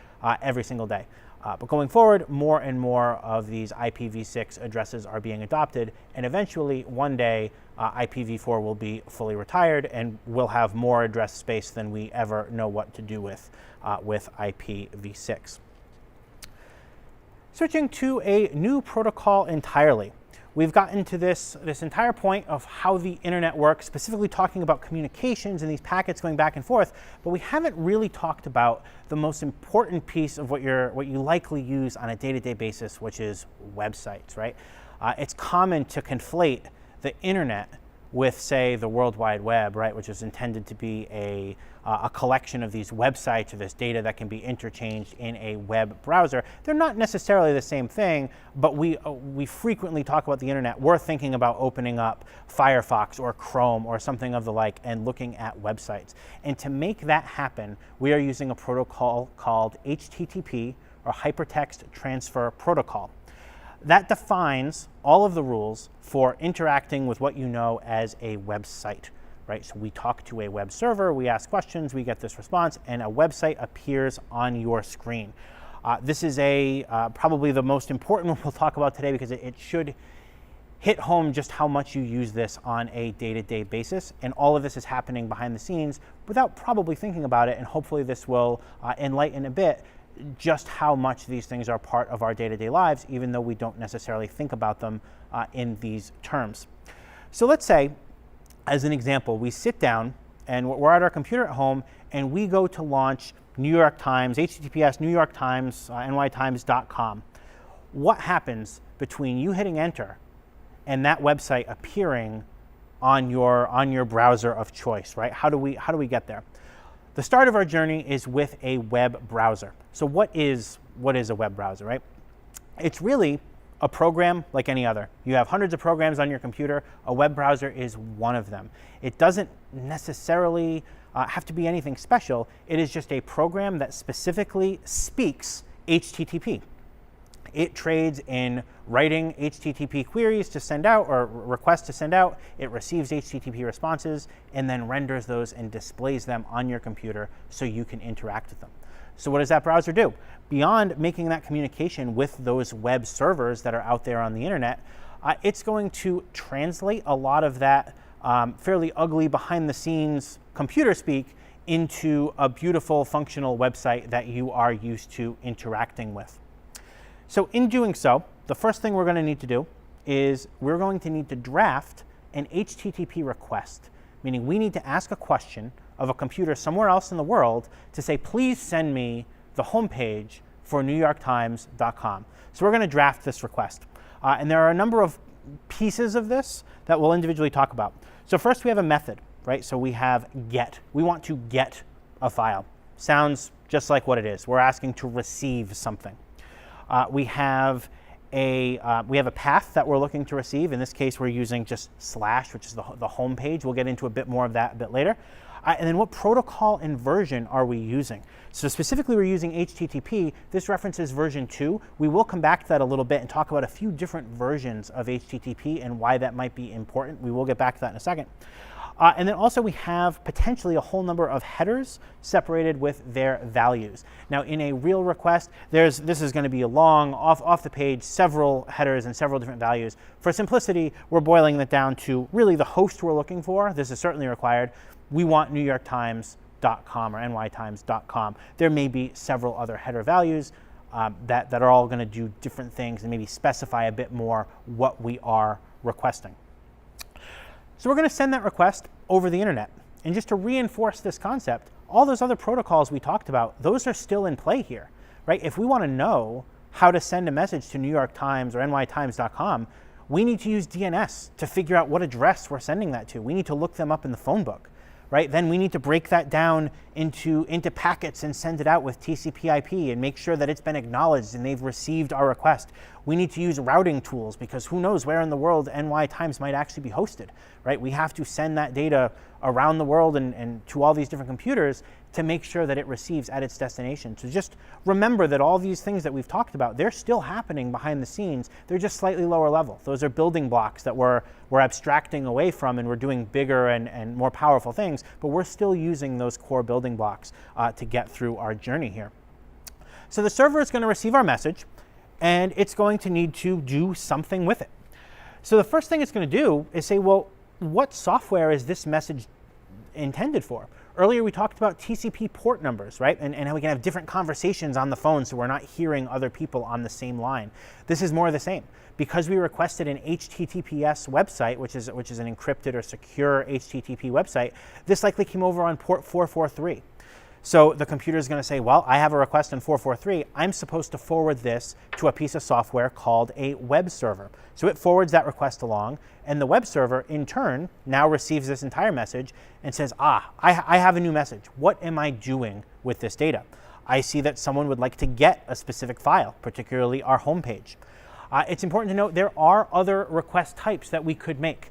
every single day. But going forward, more and more of these IPv6 addresses are being adopted, and eventually, one day, IPv4 will be fully retired, and we'll have more address space than we ever know what to do with IPv6. Switching to a new protocol entirely. We've gotten to this entire point of how the internet works, specifically talking about communications and these packets going back and forth, but we haven't really talked about the most important piece of what you likely use on a day-to-day basis, which is websites, right? It's common to conflate the internet with, say, the World Wide Web, right, which is intended to be a collection of these websites or this data that can be interchanged in a web browser. They're not necessarily the same thing, but we frequently talk about the internet. We're thinking about opening up Firefox or Chrome or something of the like and looking at websites. And to make that happen, we are using a protocol called HTTP, or Hypertext Transfer Protocol. That defines all of the rules for interacting with what you know as a website, right? So we talk to a web server, we ask questions, we get this response, and a website appears on your screen. This is probably the most important one we'll talk about today, because it should hit home just how much you use this on a day-to-day basis. And all of this is happening behind the scenes without probably thinking about it, and hopefully this will enlighten a bit just how much these things are part of our day-to-day lives, even though we don't necessarily think about them in these terms. So let's say, as an example, we sit down and we're at our computer at home and we go to launch New York Times, HTTPS New York Times, nytimes.com. What happens between you hitting enter and that website appearing on your browser of choice, right? How do we get there? The start of our journey is with a web browser. So what is a web browser, right? It's really a program like any other. You have hundreds of programs on your computer. A web browser is one of them. It doesn't necessarily have to be anything special. It is just a program that specifically speaks HTTP. It trades in writing HTTP queries to send out, or requests to send out. It receives HTTP responses and then renders those and displays them on your computer so you can interact with them. So what does that browser do? Beyond making that communication with those web servers that are out there on the internet, it's going to translate a lot of that fairly ugly behind the scenes computer speak into a beautiful functional website that you are used to interacting with. So in doing so, the first thing we're going to need to do is we're going to need to draft an HTTP request, meaning we need to ask a question of a computer somewhere else in the world to say, please send me the homepage for newyorktimes.com. So we're going to draft this request. And there are a number of pieces of this that we'll individually talk about. So first we have a method, right? So we have get. We want to get a file. Sounds just like what it is. We're asking to receive something. We have a path that we're looking to receive. In this case, we're using just /, which is the home page. We'll get into a bit more of that a bit later. And then what protocol and version are we using? So specifically, we're using HTTP. This references version 2. We will come back to that a little bit and talk about a few different versions of HTTP and why that might be important. We will get back to that in a second. And then also we have potentially a whole number of headers separated with their values. Now in a real request, this is going to be a long, off the page, several headers and several different values. For simplicity, we're boiling that down to really the host we're looking for. This is certainly required. We want newyorktimes.com or nytimes.com. There may be several other header values that are all going to do different things and maybe specify a bit more what we are requesting. So we're going to send that request over the internet. And just to reinforce this concept, all those other protocols we talked about, those are still in play here, right? If we want to know how to send a message to New York Times or nytimes.com, we need to use DNS to figure out what address we're sending that to. We need to look them up in the phone book, right? Then we need to break that down into packets and send it out with TCP/IP and make sure that it's been acknowledged and they've received our request. We need to use routing tools because who knows where in the world NY Times might actually be hosted, right? We have to send that data around the world and to all these different computers to make sure that it receives at its destination. So just remember that all these things that we've talked about, they're still happening behind the scenes. They're just slightly lower level. Those are building blocks that we're abstracting away from, and we're doing bigger and more powerful things, but we're still using those core building blocks to get through our journey here. So the server is going to receive our message, and it's going to need to do something with it. So the first thing it's going to do is say, well, what software is this message intended for? Earlier we talked about TCP port numbers, right? And how we can have different conversations on the phone so we're not hearing other people on the same line. This is more of the same. Because we requested an HTTPS website, which is an encrypted or secure HTTP website, this likely came over on port 443. So the computer is going to say, well, I have a request in 443. I'm supposed to forward this to a piece of software called a web server. So it forwards that request along, and the web server, in turn, now receives this entire message and says, I have a new message. What am I doing with this data? I see that someone would like to get a specific file, particularly our homepage. It's important to note there are other request types that we could make.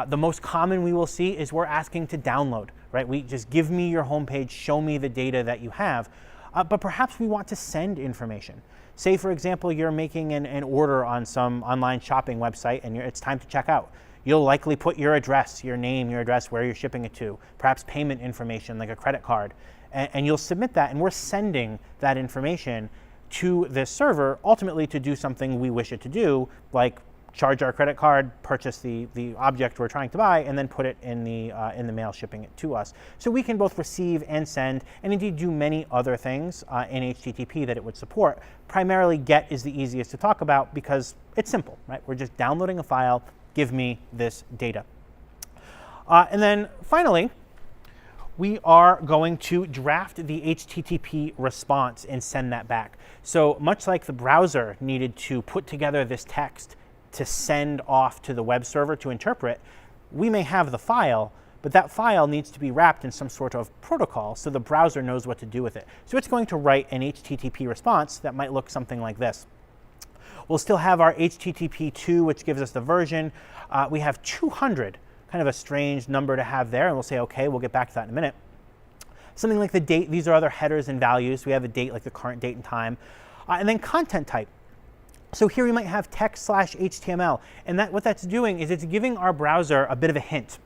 The most common we will see is we're asking to download, right? We just give me your homepage, show me the data that you have. But perhaps we want to send information. Say, for example, you're making an order on some online shopping website and it's time to check out. You'll likely put your address, your name, your address, where you're shipping it to, perhaps payment information like a credit card, and you'll submit that, and we're sending that information to this server, ultimately to do something we wish it to do, like charge our credit card, purchase the object we're trying to buy, and then put it in the mail, shipping it to us. So we can both receive and send, and indeed do many other things in HTTP that it would support. Primarily, GET is the easiest to talk about because it's simple, right? We're just downloading a file, give me this data. And then finally, we are going to draft the HTTP response and send that back. So much like the browser needed to put together this text to send off to the web server to interpret, we may have the file, but that file needs to be wrapped in some sort of protocol so the browser knows what to do with it. So it's going to write an HTTP response that might look something like this. We'll still have our HTTP2, which gives us the version. We have 200, kind of a strange number to have there, and we'll say, OK, we'll get back to that in a minute. Something like the date, these are other headers and values. We have a date like the current date and time. And then content type. So here we might have text/HTML, and what that's doing is it's giving our browser a bit of a hint,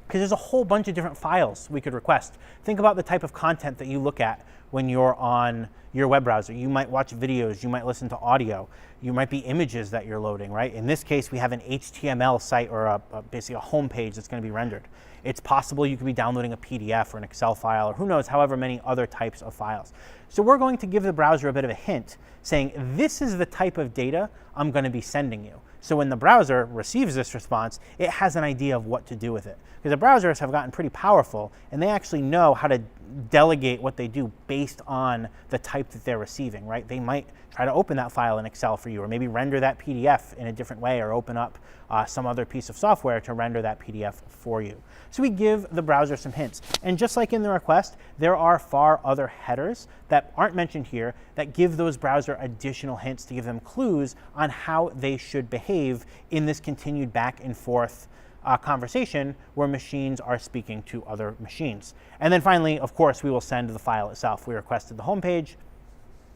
because there's a whole bunch of different files we could request. Think about the type of content that you look at when you're on your web browser. You might watch videos, you might listen to audio, you might be images that you're loading, right? In this case, we have an HTML site or basically a home page that's going to be rendered. It's possible you could be downloading a PDF or an Excel file or who knows, however many other types of files. So we're going to give the browser a bit of a hint saying, this is the type of data I'm going to be sending you. So when the browser receives this response, it has an idea of what to do with it. Because the browsers have gotten pretty powerful, and they actually know how to delegate what they do based on the type that they're receiving, right? They might try to open that file in Excel for you, or maybe render that PDF in a different way, or open up some other piece of software to render that PDF for you. So we give the browser some hints. And just like in the request, there are far other headers that aren't mentioned here that give those browser additional hints to give them clues on how they should behave in this continued back and forth conversation where machines are speaking to other machines. And then finally, of course, we will send the file itself. We requested the homepage.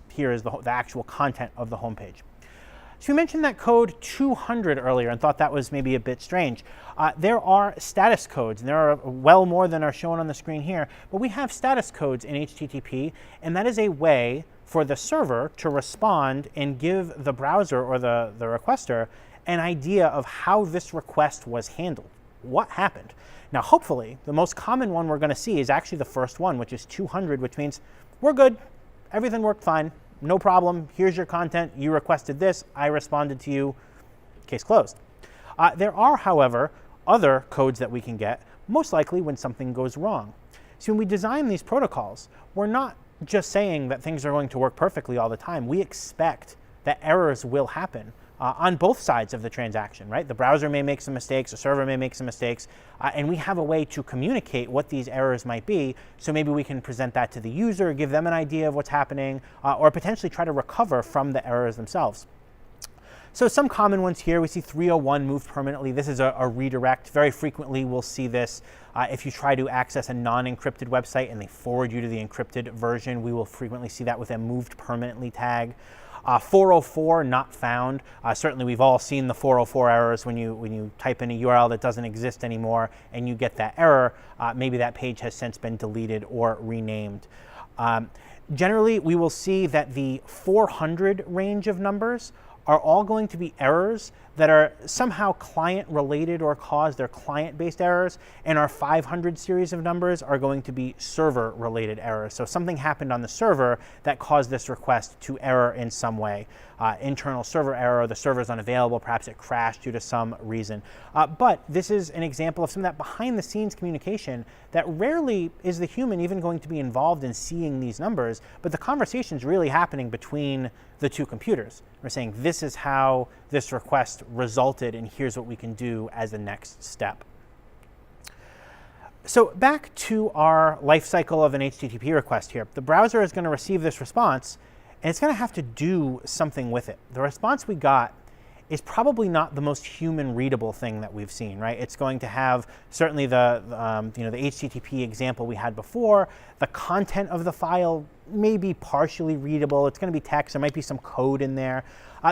Here is the actual content of the homepage. So we mentioned that code 200 earlier and thought that was maybe a bit strange. There are status codes, and there are well more than are shown on the screen here, but we have status codes in HTTP, and that is a way for the server to respond and give the browser or the requester an idea of how this request was handled, what happened. Now, hopefully, the most common one we're going to see is actually the first one, which is 200, which means we're good, everything worked fine, no problem, here's your content, you requested this, I responded to you, case closed. There are, however, other codes that we can get, most likely when something goes wrong. So when we design these protocols, we're not just saying that things are going to work perfectly all the time. We expect that errors will happen on both sides of the transaction, right? The browser may make some mistakes, the server may make some mistakes, and we have a way to communicate what these errors might be, so maybe we can present that to the user, give them an idea of what's happening, or potentially try to recover from the errors themselves. So some common ones here, we see 301 moved permanently. This is a redirect. Very frequently we'll see this if you try to access a non-encrypted website and they forward you to the encrypted version. We will frequently see that with a moved permanently tag. 404 not found. Certainly we've all seen the 404 errors when you type in a URL that doesn't exist anymore and you get that error. Maybe that page has since been deleted or renamed. Generally, we will see that the 400 range of numbers are all going to be errors that are somehow client related or caused. They're client-based errors, and our 500 series of numbers are going to be server related errors. So something happened on the server that caused this request to error in some way. Internal server error, the server is unavailable, perhaps it crashed due to some reason. But this is an example of some of that behind the scenes communication that rarely is the human even going to be involved in seeing these numbers, but the conversation is really happening between the two computers. We're saying this is how this request resulted and here's what we can do as the next step. So back to our life cycle of an HTTP request here. The browser is going to receive this response and it's going to have to do something with it. The response we got is probably not the most human readable thing that we've seen, right? It's going to have certainly the HTTP example we had before. The content of the file may be partially readable. It's going to be text. There might be some code in there.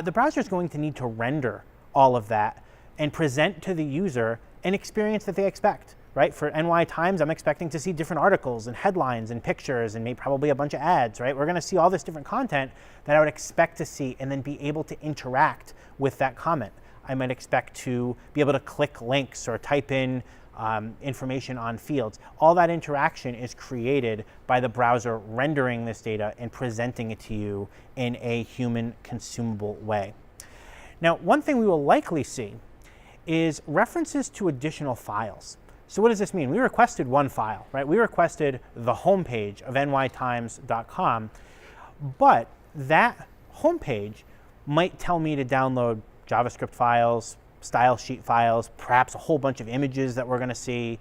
The browser is going to need to render all of that and present to the user an experience that they expect. Right? For NY Times, I'm expecting to see different articles and headlines and pictures and maybe probably a bunch of ads, right? We're going to see all this different content that I would expect to see and then be able to interact with that comment. I might expect to be able to click links or type in information on fields. All that interaction is created by the browser rendering this data and presenting it to you in a human consumable way. Now, one thing we will likely see is references to additional files. So what does this mean? We requested one file, right? We requested the homepage of nytimes.com, but that homepage might tell me to download JavaScript files, style sheet files, perhaps a whole bunch of images that we're going to see,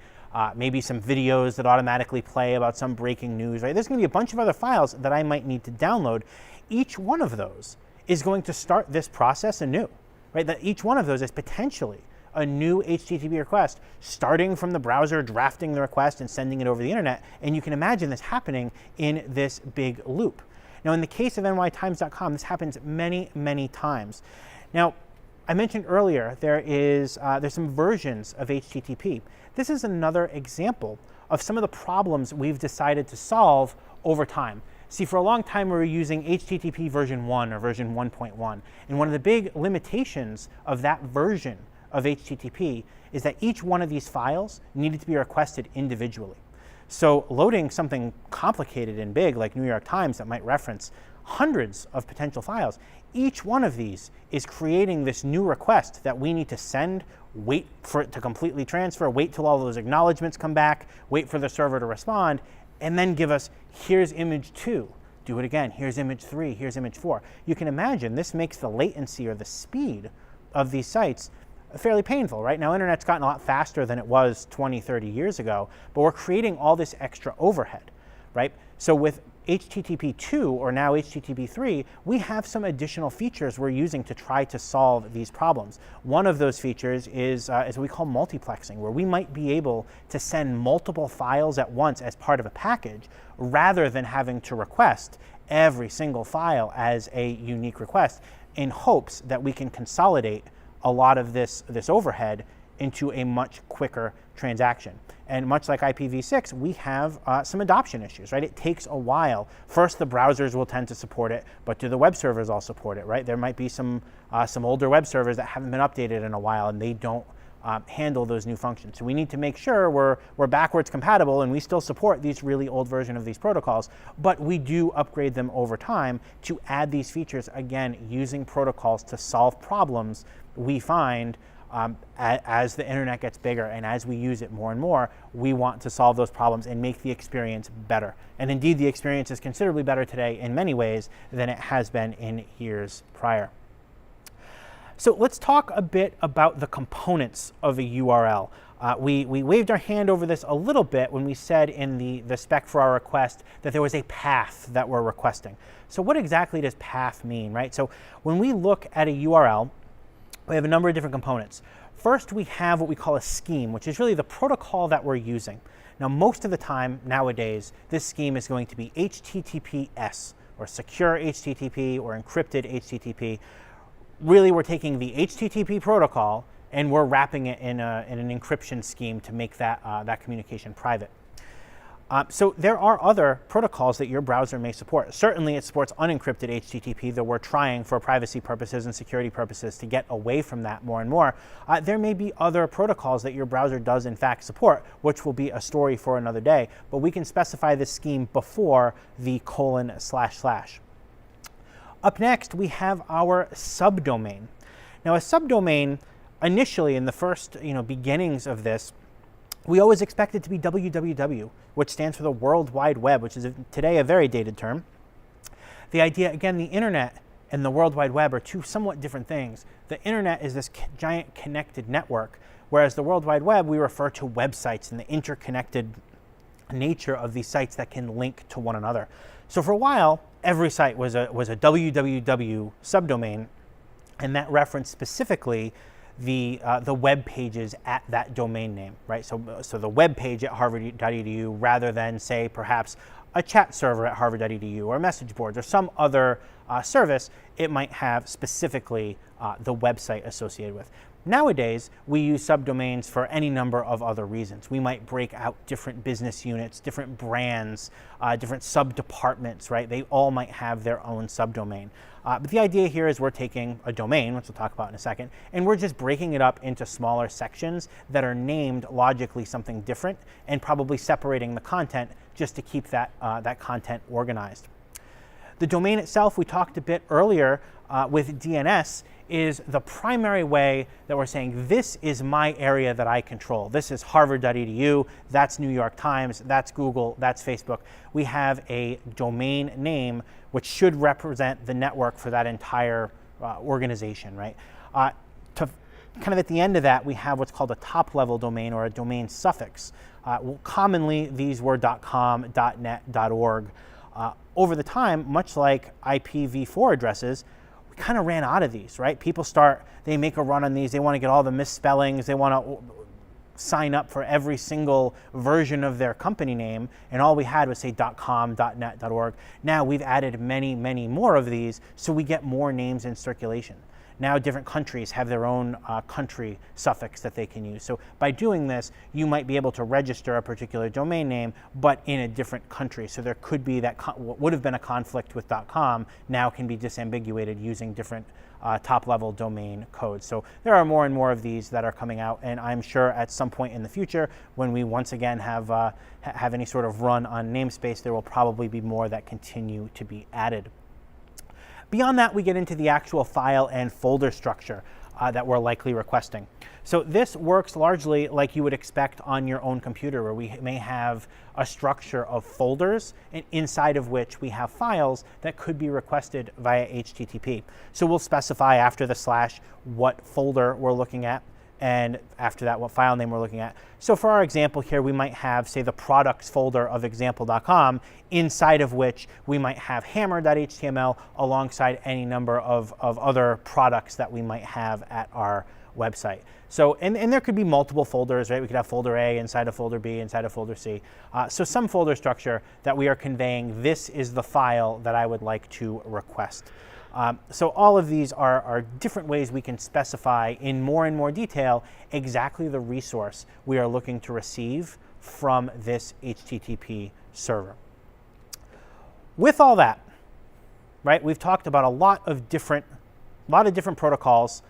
maybe some videos that automatically play about some breaking news, right? There's going to be a bunch of other files that I might need to download. Each one of those is going to start this process anew, right? That each one of those is potentially a new HTTP request, starting from the browser, drafting the request and sending it over the internet. And you can imagine this happening in this big loop. Now, in the case of nytimes.com, this happens many, many times. Now, I mentioned earlier there's some versions of HTTP. This is another example of some of the problems we've decided to solve over time. See, for a long time we were using HTTP version 1 or version 1.1. And one of the big limitations of that version of HTTP is that each one of these files needed to be requested individually. So loading something complicated and big like New York Times that might reference hundreds of potential files, each one of these is creating this new request that we need to send, wait for it to completely transfer, wait till all those acknowledgments come back, wait for the server to respond, and then give us, here's image 2. Do it again, here's image 3, here's image 4. You can imagine this makes the latency or the speed of these sites fairly painful, right? Now, internet's gotten a lot faster than it was 20, 30 years ago, but we're creating all this extra overhead, right? So with HTTP 2 or now HTTP 3, we have some additional features we're using to try to solve these problems. One of those features is what we call multiplexing, where we might be able to send multiple files at once as part of a package rather than having to request every single file as a unique request in hopes that we can consolidate a lot of this overhead into a much quicker transaction. And much like IPv6, we have some adoption issues, right? It takes a while. First, the browsers will tend to support it, but do the web servers all support it, right? There might be some older web servers that haven't been updated in a while and they don't handle those new functions. So we need to make sure we're backwards compatible and we still support these really old version of these protocols, but we do upgrade them over time to add these features, again, using protocols to solve problems we find as the internet gets bigger and as we use it more and more. We want to solve those problems and make the experience better. And indeed, the experience is considerably better today in many ways than it has been in years prior. So let's talk a bit about the components of a URL. We waved our hand over this a little bit when we said in the spec for our request that there was a path that we're requesting. So what exactly does path mean, right? So when we look at a URL, we have a number of different components. First, we have what we call a scheme, which is really the protocol that we're using. Now, most of the time nowadays, this scheme is going to be HTTPS, or secure HTTP, or encrypted HTTP. Really, we're taking the HTTP protocol and we're wrapping it in an encryption scheme to make that communication private. So there are other protocols that your browser may support. Certainly it supports unencrypted HTTP, though we're trying for privacy purposes and security purposes to get away from that more and more. There may be other protocols that your browser does in fact support, which will be a story for another day, but we can specify this scheme before the : //. Up next, we have our subdomain. Now a subdomain, initially in the first beginnings of this, we always expect it to be www, which stands for the World Wide Web, which is today a very dated term. The idea, again, the internet and the World Wide Web are two somewhat different things. The internet is this giant connected network, whereas the World Wide Web, we refer to websites and the interconnected nature of these sites that can link to one another. So for a while, every site was a www subdomain, and that referenced specifically the web pages at that domain name, right? So the web page at harvard.edu rather than, say, perhaps a chat server at harvard.edu or message boards or some other service, it might have specifically the website associated with. Nowadays, we use subdomains for any number of other reasons. We might break out different business units, different brands, different sub-departments, right? They all might have their own subdomain. But the idea here is we're taking a domain, which we'll talk about in a second, and we're just breaking it up into smaller sections that are named logically something different and probably separating the content just to keep that content organized. The domain itself, we talked a bit earlier with DNS, is the primary way that we're saying this is my area that I control. This is harvard.edu, that's New York Times, that's Google, that's Facebook. We have a domain name which should represent the network for that entire organization, right? To kind of at the end of that, we have what's called a top-level domain or a domain suffix. Commonly, these were .com, .net, .org. Over the time, much like IPv4 addresses, we kind of ran out of these, right? People they make a run on these, they want to get all the misspellings, they want to sign up for every single version of their company name, and all we had was say .com, .net, .org. Now we've added many, many more of these, so we get more names in circulation. Now different countries have their own country suffix that they can use. So by doing this, you might be able to register a particular domain name, but in a different country. So there could be that what would have been a conflict with .com now can be disambiguated using different top-level domain codes. So there are more and more of these that are coming out, and I'm sure at some point in the future, when we once again have any sort of run on namespace, there will probably be more that continue to be added. Beyond that, we get into the actual file and folder structure that we're likely requesting. So this works largely like you would expect on your own computer, where we may have a structure of folders, and inside of which we have files that could be requested via HTTP. So we'll specify after the slash what folder we're looking at, and after that what file name we're looking at. So for our example here, we might have, say, the products folder of example.com, inside of which we might have hammer.html alongside any number of other products that we might have at our website. So, and there could be multiple folders, right? We could have folder A inside of folder B, inside of folder C. So some folder structure that we are conveying, this is the file that I would like to request. So all of these are different ways we can specify in more and more detail exactly the resource we are looking to receive from this HTTP server. With all that, right, we've talked about a lot of different protocols.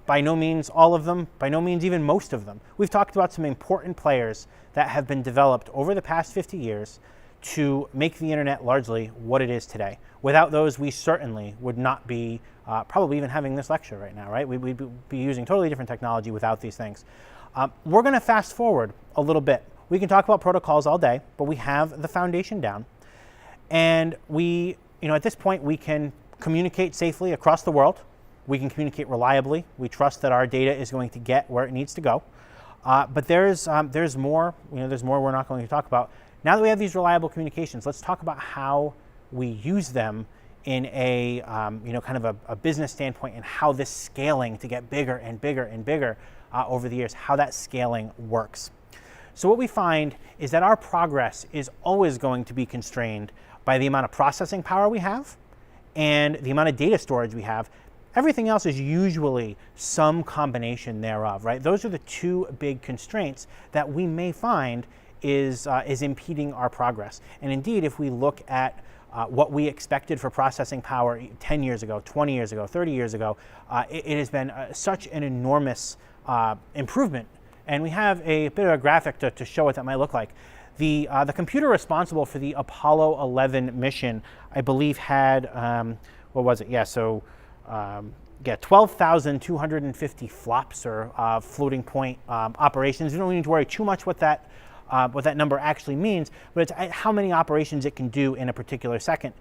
By no means all of them, by no means even most of them. We've talked about some important players that have been developed over the past 50 years to make the internet largely what it is today. Without those, we certainly would not be probably even having this lecture right now, right? We'd be using totally different technology without these things. We're going to fast forward a little bit. We can talk about protocols all day, but we have the foundation down. And we, at this point, we can communicate safely across the world. We can communicate reliably. We trust that our data is going to get where it needs to go. But there's more. There's more we're not going to talk about. Now that we have these reliable communications, let's talk about how we use them in a kind of a business standpoint, and how this scaling to get bigger and bigger and bigger over the years, how that scaling works. So what we find is that our progress is always going to be constrained by the amount of processing power we have and the amount of data storage we have. Everything else is usually some combination thereof, right? Those are the two big constraints that we may find is impeding our progress. And indeed, if we look at what we expected for processing power 10 years ago, 20 years ago, 30 years ago, it has been such an enormous improvement. And we have a bit of a graphic to show what that might look like. The computer responsible for the Apollo 11 mission, I believe, had, what was it? Yeah, so 12,250 flops or floating point operations. You don't need to worry too much what that number actually means, but it's how many operations it can do in a particular second.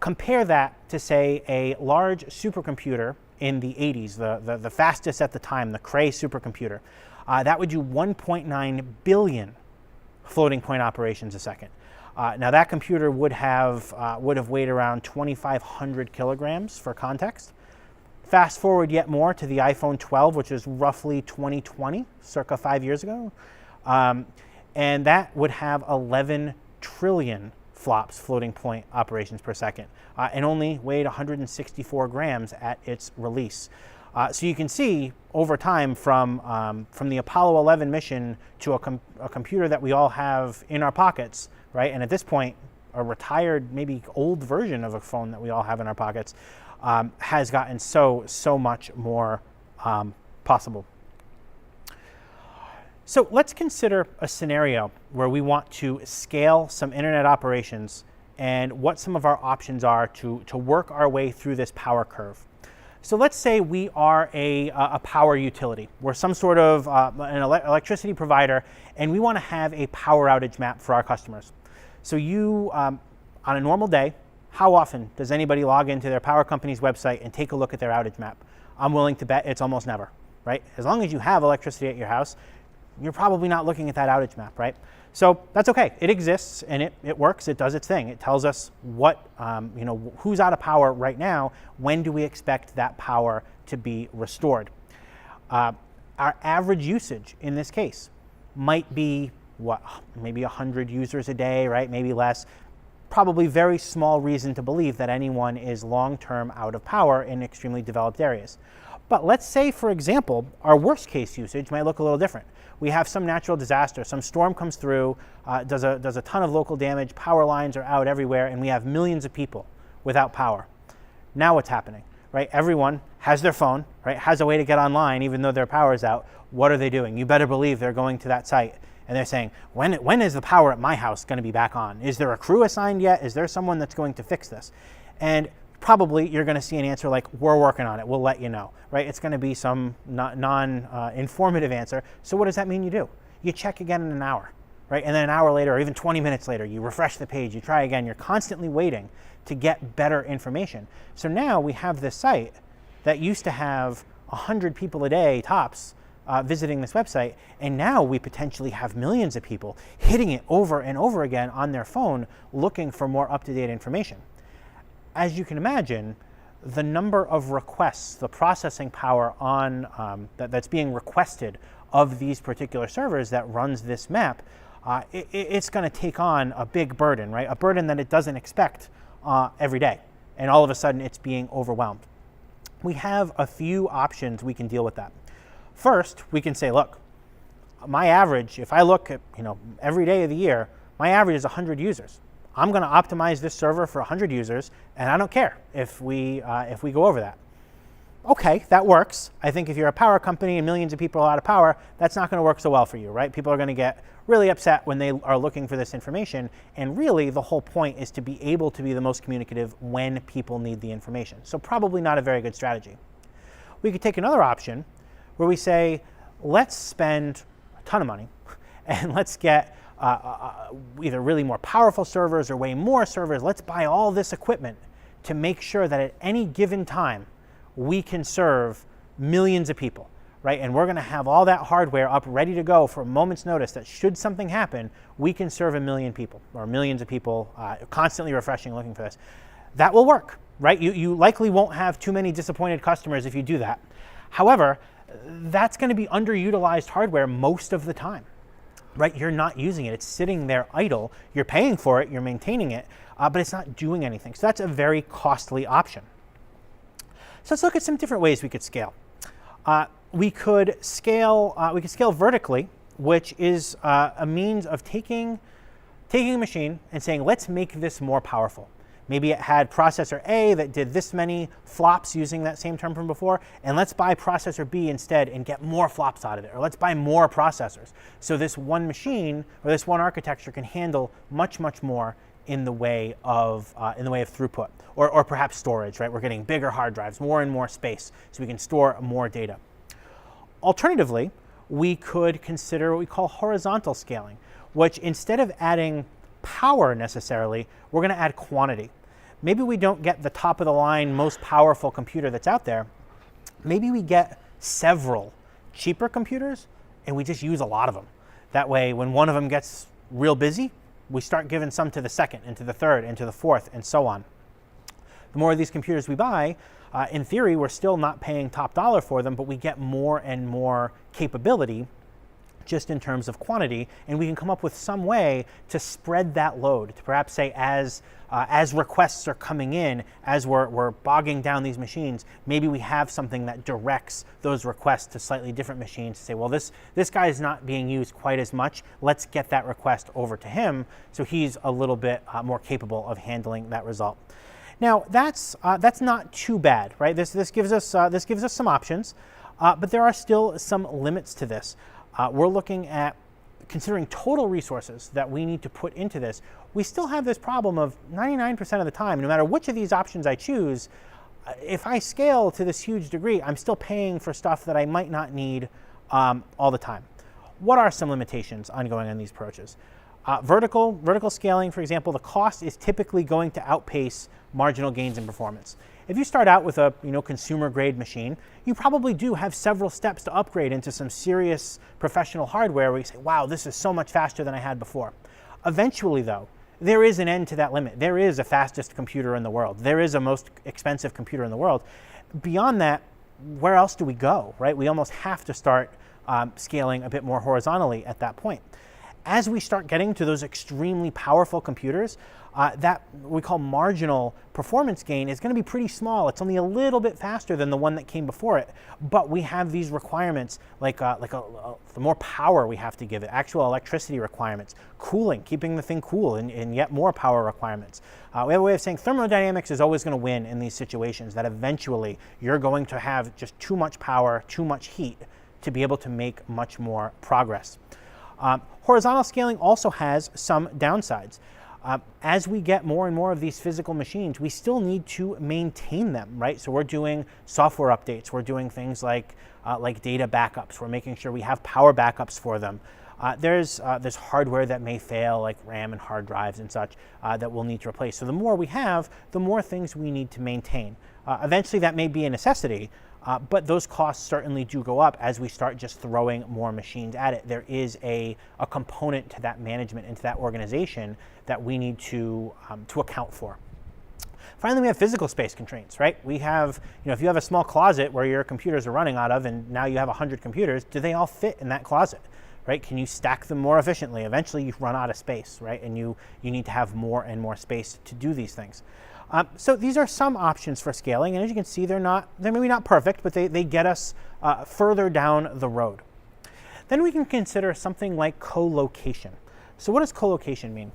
Compare that to, say, a large supercomputer in the 80s, the fastest at the time, the Cray supercomputer. That would do 1.9 billion floating point operations a second. Now that computer would have weighed around 2,500 kilograms for context. Fast forward yet more to the iPhone 12, which is roughly 2020, circa 5 years ago. And that would have 11 trillion flops, floating point operations per second, and only weighed 164 grams at its release. So you can see over time from the Apollo 11 mission to a computer that we all have in our pockets, right? And at this point, a retired, maybe old version of a phone that we all have in our pockets has gotten so much more possible. So let's consider a scenario where we want to scale some internet operations and what some of our options are to work our way through this power curve. So let's say we are a power utility. We're some sort of an electricity provider, and we want to have a power outage map for our customers. So you, on a normal day, how often does anybody log into their power company's website and take a look at their outage map? I'm willing to bet it's almost never, right? As long as you have electricity at your house, you're probably not looking at that outage map, right? So that's okay. It exists and it works. It does its thing. It tells us what, who's out of power right now. When do we expect that power to be restored? Our average usage in this case might be maybe 100 users a day, right? Maybe less. Probably very small reason to believe that anyone is long-term out of power in extremely developed areas. But let's say, for example, our worst case usage might look a little different. We have some natural disaster, some storm comes through, does a ton of local damage, power lines are out everywhere, and we have millions of people without power. Now what's happening, right? Everyone has their phone, right? Has a way to get online even though their power is out. What are they doing? You better believe they're going to that site and they're saying, when is the power at my house going to be back on? Is there a crew assigned yet? Is there someone that's going to fix this? And probably you're going to see an answer like, we're working on it, we'll let you know, right? It's going to be some non-informative answer. So what does that mean you do? You check again in an hour, right? And then an hour later, or even 20 minutes later, you refresh the page, you try again. You're constantly waiting to get better information. So now we have this site that used to have 100 people a day tops visiting this website, and now we potentially have millions of people hitting it over and over again on their phone looking for more up-to-date information. As you can imagine, the number of requests, the processing power on that's being requested of these particular servers that runs this map, it's going to take on a big burden, right? A burden that it doesn't expect every day, and all of a sudden it's being overwhelmed. We have a few options we can deal with that. First, we can say, look, my average, if I look at every day of the year, my average is 100 users. I'm going to optimize this server for 100 users, and I don't care if we go over that. Okay, that works. I think if you're a power company and millions of people are out of power, that's not going to work so well for you, right? People are going to get really upset when they are looking for this information, and really the whole point is to be able to be the most communicative when people need the information. So probably not a very good strategy. We could take another option where we say, let's spend a ton of money and let's get either really more powerful servers or way more servers. Let's buy all this equipment to make sure that at any given time we can serve millions of people, right? And we're going to have all that hardware up ready to go for a moment's notice that should something happen, we can serve 1 million people or millions of people constantly refreshing looking for this. That will work, right? You likely won't have too many disappointed customers if you do that. However, that's going to be underutilized hardware most of the time. Right, you're not using it. It's sitting there idle. You're paying for it. You're maintaining it, but it's not doing anything. So that's a very costly option. So let's look at some different ways we could scale. We could scale vertically which is a means of taking a machine and saying, let's make this more powerful. Maybe it had processor A that did this many flops using that same term from before, and let's buy processor B instead and get more flops out of it, or let's buy more processors. So this one machine or this one architecture can handle much, much more in the way of throughput, or perhaps storage, right? We're getting bigger hard drives, more and more space, so we can store more data. Alternatively, we could consider what we call horizontal scaling, which instead of adding power necessarily, we're going to add quantity. Maybe we don't get the top of the line, most powerful computer that's out there. Maybe we get several cheaper computers and we just use a lot of them. That way, when one of them gets real busy, we start giving some to the second and to the third and to the fourth and so on. The more of these computers we buy, in theory, we're still not paying top dollar for them, but we get more and more capability just in terms of quantity, and we can come up with some way to spread that load, to perhaps say as requests are coming in, as we're bogging down these machines, maybe we have something that directs those requests to slightly different machines to say, well, this guy is not being used quite as much, let's get that request over to him so he's a little bit more capable of handling that result. Now that's not too bad, right? This gives us some options, but there are still some limits to this. We're looking at considering total resources that we need to put into this. We still have this problem of 99% of the time, no matter which of these options I choose, if I scale to this huge degree, I'm still paying for stuff that I might not need all the time. What are some limitations ongoing on these approaches? Vertical scaling, for example, the cost is typically going to outpace marginal gains in performance. If you start out with a consumer grade machine, you probably do have several steps to upgrade into some serious professional hardware where you say, wow, this is so much faster than I had before. Eventually though, there is an end to that limit. There is a fastest computer in the world. There is a most expensive computer in the world. Beyond that, where else do we go, right? We almost have to start scaling a bit more horizontally at that point. As we start getting to those extremely powerful computers, that we call marginal performance gain is going to be pretty small. It's only a little bit faster than the one that came before it, but we have these requirements the more power we have to give it, actual electricity requirements, cooling, keeping the thing cool, and yet more power requirements. We have a way of saying thermodynamics is always going to win in these situations, that eventually you're going to have just too much power, too much heat to be able to make much more progress. Horizontal scaling also has some downsides. As we get more and more of these physical machines, we still need to maintain them, right? So we're doing software updates, we're doing things like data backups, we're making sure we have power backups for them. There's hardware that may fail, like RAM and hard drives and such, that we'll need to replace. So the more we have, the more things we need to maintain. Eventually that may be a necessity, but those costs certainly do go up as we start just throwing more machines at it. There is a component to that management and to that organization that we need to account for. Finally, we have physical space constraints, right? We have, if you have a small closet where your computers are running out of and now you have 100 computers, do they all fit in that closet, right? Can you stack them more efficiently? Eventually you run out of space, right? And you need to have more and more space to do these things. So these are some options for scaling, and as you can see, they're maybe not perfect, but they get us further down the road. Then we can consider something like co-location. So what does co-location mean?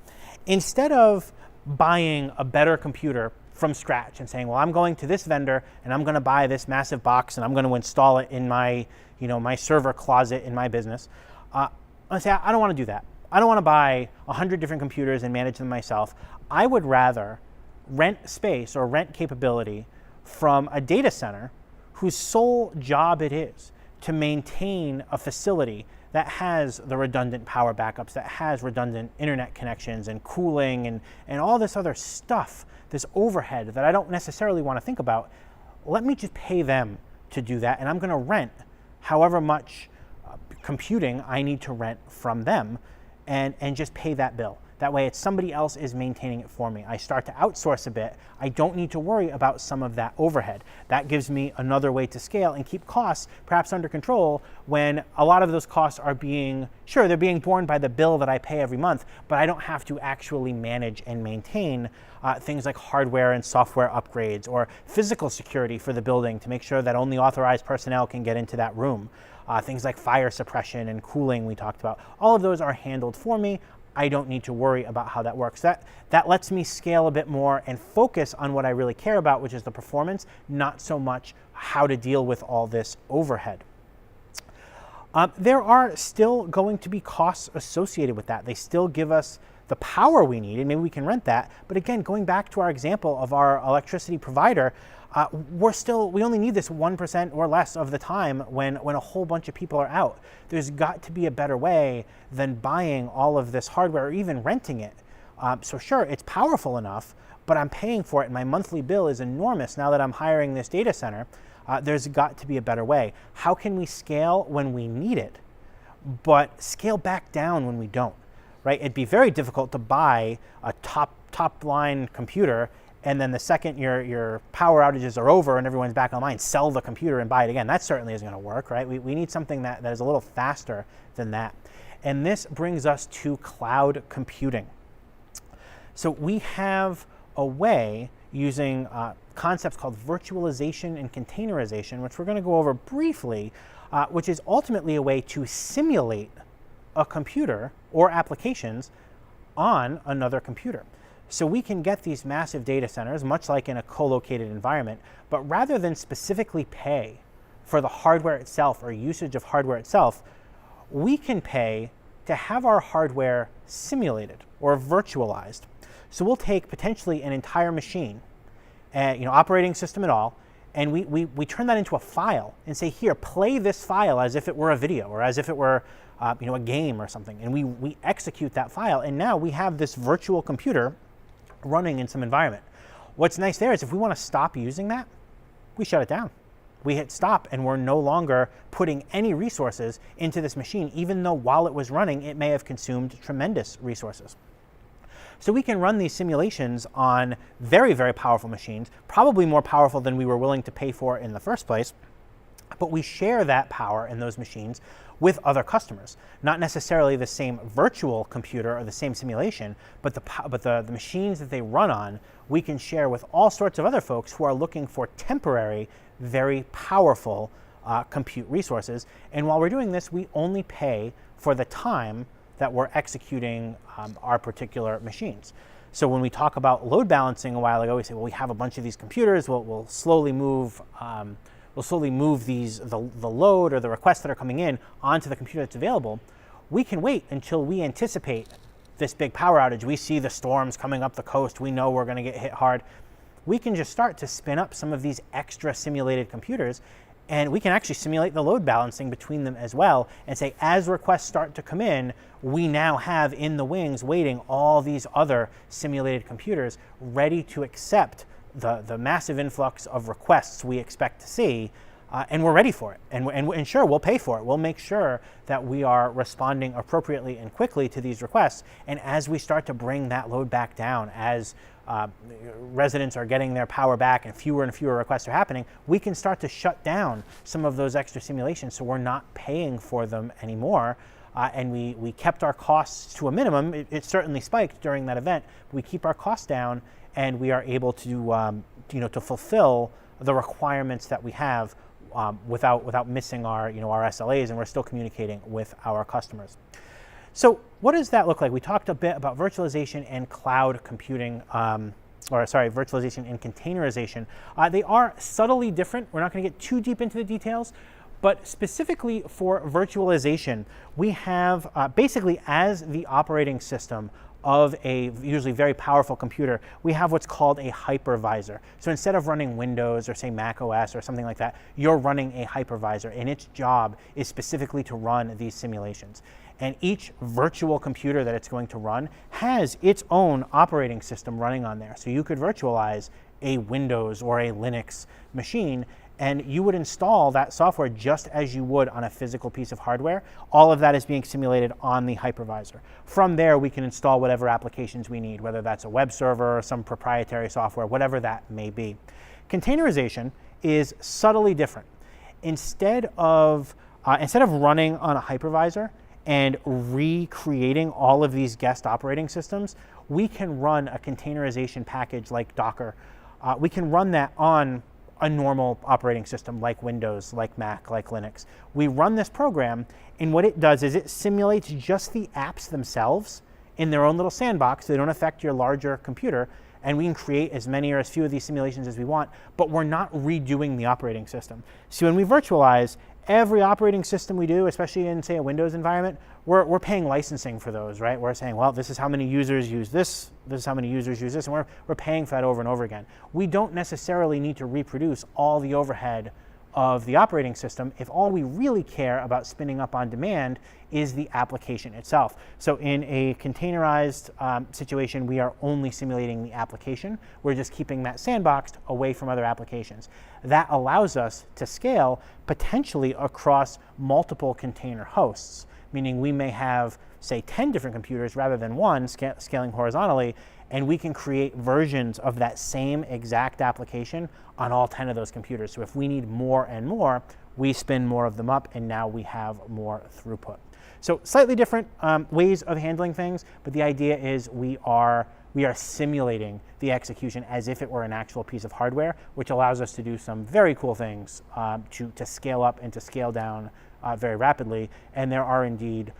Instead of buying a better computer from scratch and saying, well, I'm going to this vendor and I'm going to buy this massive box and I'm going to install it in my, my server closet in my business, I say, I don't want to do that. I don't want to buy 100 different computers and manage them myself. I would rather rent space or rent capability from a data center whose sole job it is to maintain a facility that has the redundant power backups, that has redundant internet connections and cooling and all this other stuff, this overhead that I don't necessarily want to think about. Let me just pay them to do that, and I'm going to rent however much computing I need to rent from them and just pay that bill. That way it's somebody else is maintaining it for me. I start to outsource a bit. I don't need to worry about some of that overhead. That gives me another way to scale and keep costs perhaps under control when a lot of those costs are they're being borne by the bill that I pay every month, but I don't have to actually manage and maintain things like hardware and software upgrades or physical security for the building to make sure that only authorized personnel can get into that room. things like fire suppression and cooling we talked about. All of those are handled for me. I don't need to worry about how that works. That lets me scale a bit more and focus on what I really care about, which is the performance, not so much how to deal with all this overhead. There are still going to be costs associated with that. They still give us the power we need, and maybe we can rent that. But again, going back to our example of our electricity provider, we only need this 1% or less of the time when a whole bunch of people are out. There's got to be a better way than buying all of this hardware or even renting it. So sure, it's powerful enough, but I'm paying for it and my monthly bill is enormous now that I'm hiring this data center. There's got to be a better way. How can we scale when we need it, but scale back down when we don't, right? It'd be very difficult to buy a top line computer and then the second your power outages are over and everyone's back online, sell the computer and buy it again. That certainly isn't going to work, right? We need something that is a little faster than that. And this brings us to cloud computing. So we have a way using concepts called virtualization and containerization, which we're going to go over briefly, which is ultimately a way to simulate a computer or applications on another computer. So we can get these massive data centers, much like in a co-located environment, but rather than specifically pay for the hardware itself or usage of hardware itself, we can pay to have our hardware simulated or virtualized. So we'll take potentially an entire machine, operating system and all, and we turn that into a file and say, here, play this file as if it were a video or as if it were a game or something. And we execute that file, and now we have this virtual computer running in some environment. What's nice there is if we want to stop using that, we shut it down. We hit stop and we're no longer putting any resources into this machine, even though while it was running, it may have consumed tremendous resources. So we can run these simulations on very, very powerful machines, probably more powerful than we were willing to pay for in the first place, but we share that power in those machines with other customers. Not necessarily the same virtual computer or the same simulation, but the machines that they run on, we can share with all sorts of other folks who are looking for temporary, very powerful compute resources. And while we're doing this, we only pay for the time that we're executing our particular machines. So when we talk about load balancing a while ago, we say, well, we have a bunch of these computers, we'll slowly move the load or the requests that are coming in onto the computer that's available. We can wait until we anticipate this big power outage. We see the storms coming up the coast. We know we're going to get hit hard. We can just start to spin up some of these extra simulated computers, and we can actually simulate the load balancing between them as well and say, as requests start to come in, we now have in the wings waiting all these other simulated computers ready to accept the massive influx of requests we expect to see, and we're ready for it. And sure, we'll pay for it. We'll make sure that we are responding appropriately and quickly to these requests. And as we start to bring that load back down, as residents are getting their power back and fewer requests are happening, we can start to shut down some of those extra simulations so we're not paying for them anymore. And we kept our costs to a minimum. It certainly spiked during that event. But we keep our costs down, and we are able to to fulfill the requirements that we have without missing our our SLAs, and we're still communicating with our customers. So what does that look like? We talked a bit about virtualization and cloud computing, virtualization and containerization. They are subtly different. We're not going to get too deep into the details, but specifically for virtualization, we have basically as the operating system of a usually very powerful computer, we have what's called a hypervisor. So instead of running Windows or say Mac OS or something like that, you're running a hypervisor, and its job is specifically to run these simulations. And each virtual computer that it's going to run has its own operating system running on there. So you could virtualize a Windows or a Linux machine, and you would install that software just as you would on a physical piece of hardware. All of that is being simulated on the hypervisor. From there, we can install whatever applications we need, whether that's a web server or some proprietary software, whatever that may be. Containerization is subtly different. Instead of running on a hypervisor and recreating all of these guest operating systems, we can run a containerization package like Docker. We can run that on a normal operating system like Windows, like Mac, like Linux. We run this program, and what it does is it simulates just the apps themselves in their own little sandbox. They don't affect your larger computer, and we can create as many or as few of these simulations as we want, but we're not redoing the operating system. So when we virtualize, every operating system we do, especially in, say, a Windows environment, we're paying licensing for those, right? We're saying, well, this is how many users use this is how many users use this, and we're paying for that over and over again. We don't necessarily need to reproduce all the overhead of the operating system if all we really care about spinning up on demand is the application itself. So in a containerized situation, we are only simulating the application. We're just keeping that sandboxed away from other applications. That allows us to scale potentially across multiple container hosts, meaning we may have, say, 10 different computers rather than one scaling horizontally, and we can create versions of that same exact application on all 10 of those computers. So if we need more and more, we spin more of them up, and now we have more throughput. So slightly different ways of handling things, but the idea is we are simulating the execution as if it were an actual piece of hardware, which allows us to do some very cool things to scale up and to scale down very rapidly. And there are indeed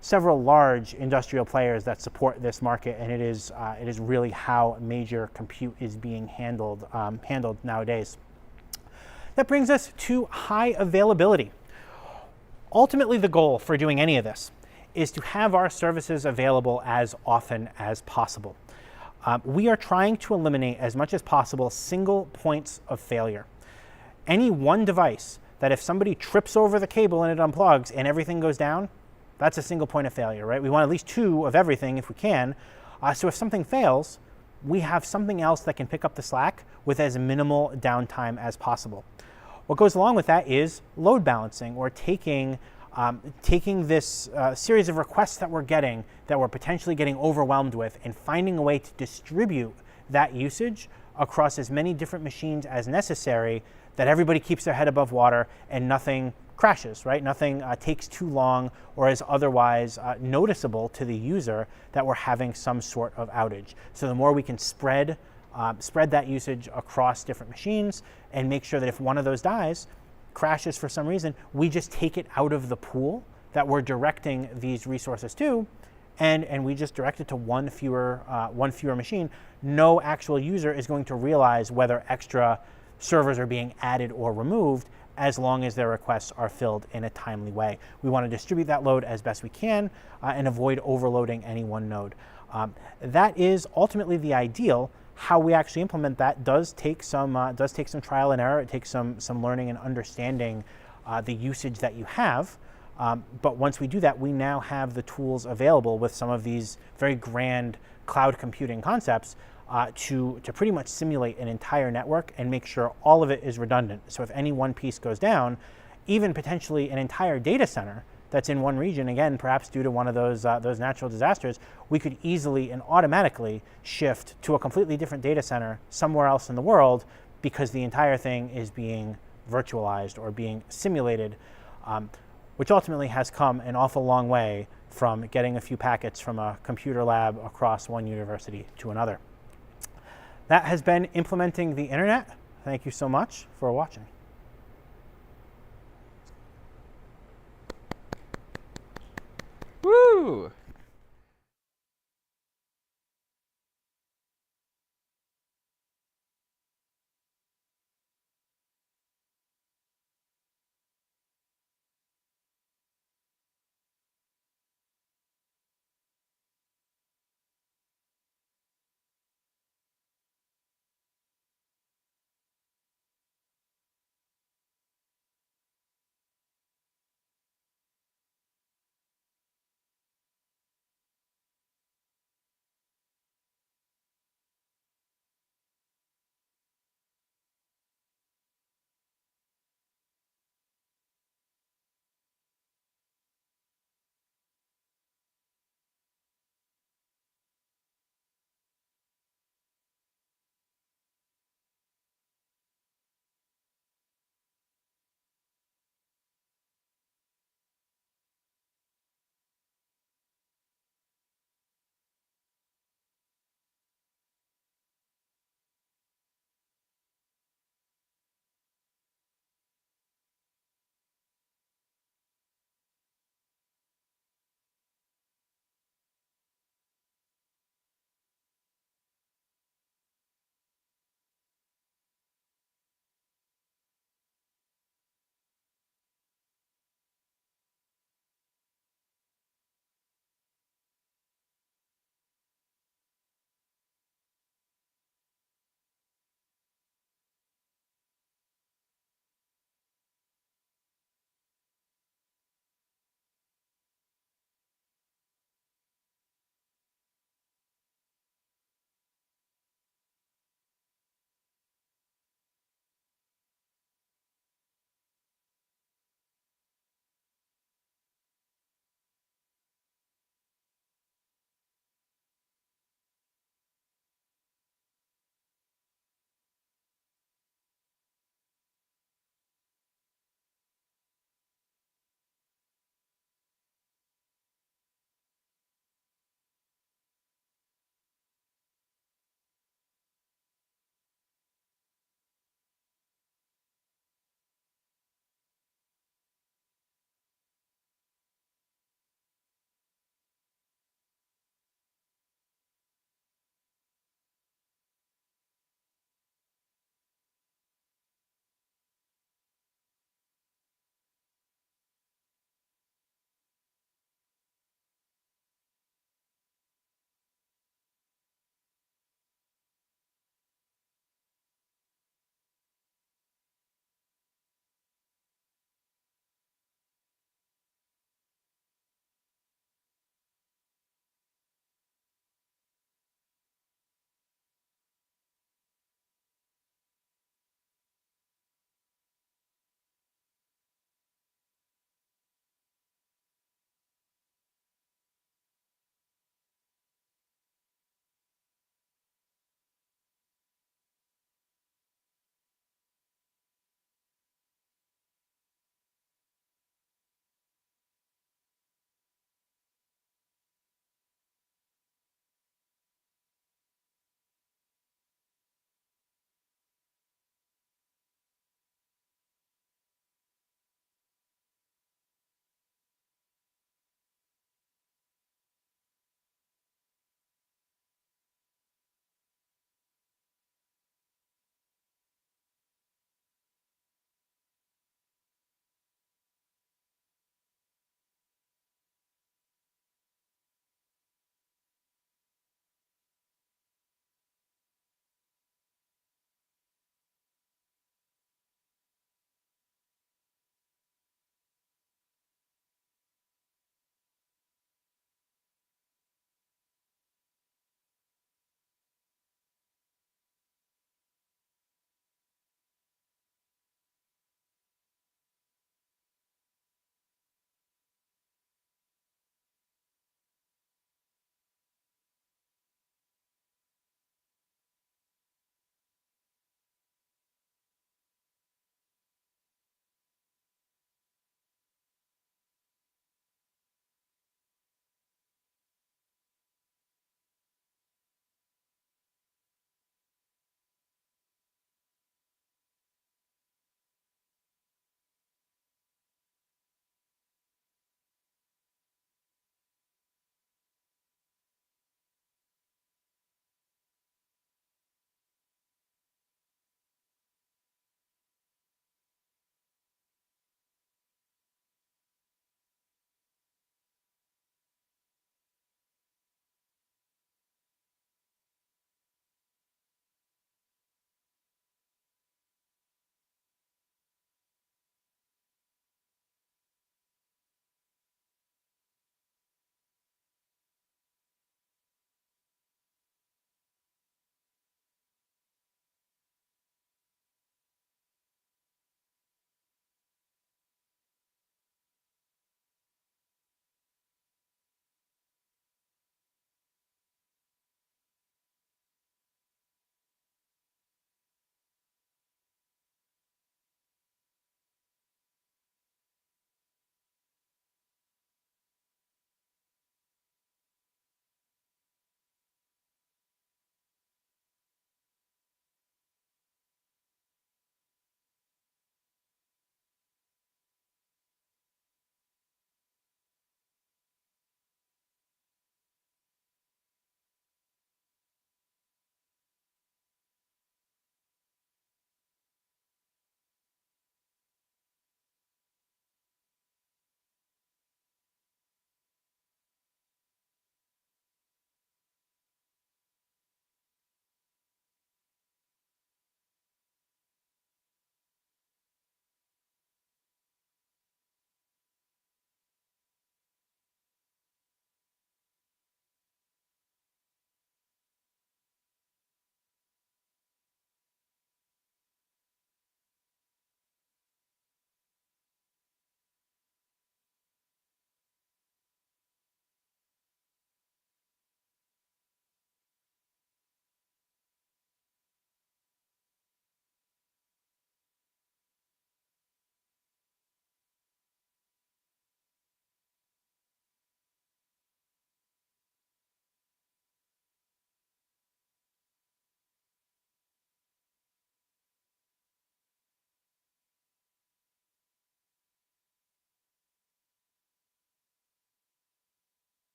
several large industrial players that support this market, and it is really how major compute is being handled nowadays. That brings us to high availability. Ultimately, the goal for doing any of this is to have our services available as often as possible. We are trying to eliminate as much as possible single points of failure. Any one device that if somebody trips over the cable and it unplugs and everything goes down, that's a single point of failure, right? We want at least two of everything if we can. So if something fails, we have something else that can pick up the slack with as minimal downtime as possible. What goes along with that is load balancing, or taking this series of requests that we're getting, that we're potentially getting overwhelmed with, and finding a way to distribute that usage across as many different machines as necessary, that everybody keeps their head above water and nothing crashes, right? Nothing takes too long or is otherwise noticeable to the user that we're having some sort of outage. So the more we can spread that usage across different machines and make sure that if one of those dies, crashes for some reason, we just take it out of the pool that we're directing these resources to, and we just direct it to one fewer machine. No actual user is going to realize whether extra servers are being added or removed, as long as their requests are filled in a timely way. We want to distribute that load as best we can and avoid overloading any one node. That is ultimately the ideal. How we actually implement that does take some trial and error. It takes some learning and understanding the usage that you have. But once we do that, we now have the tools available with some of these very grand cloud computing concepts to pretty much simulate an entire network and make sure all of it is redundant. So if any one piece goes down, even potentially an entire data center that's in one region, again, perhaps due to one of those natural disasters, we could easily and automatically shift to a completely different data center somewhere else in the world, because the entire thing is being virtualized or being simulated, which ultimately has come an awful long way from getting a few packets from a computer lab across one university to another. That has been Implementing the Internet. Thank you so much for watching. Woo!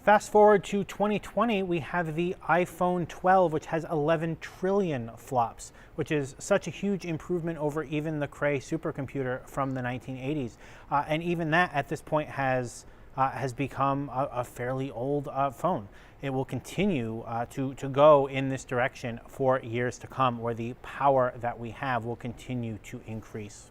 Fast forward to 2020, we have the iPhone 12, which has 11 trillion flops, which is such a huge improvement over even the Cray supercomputer from the 1980s. And even that at this point has become a fairly old phone. It will continue to go in this direction for years to come, where the power that we have will continue to increase.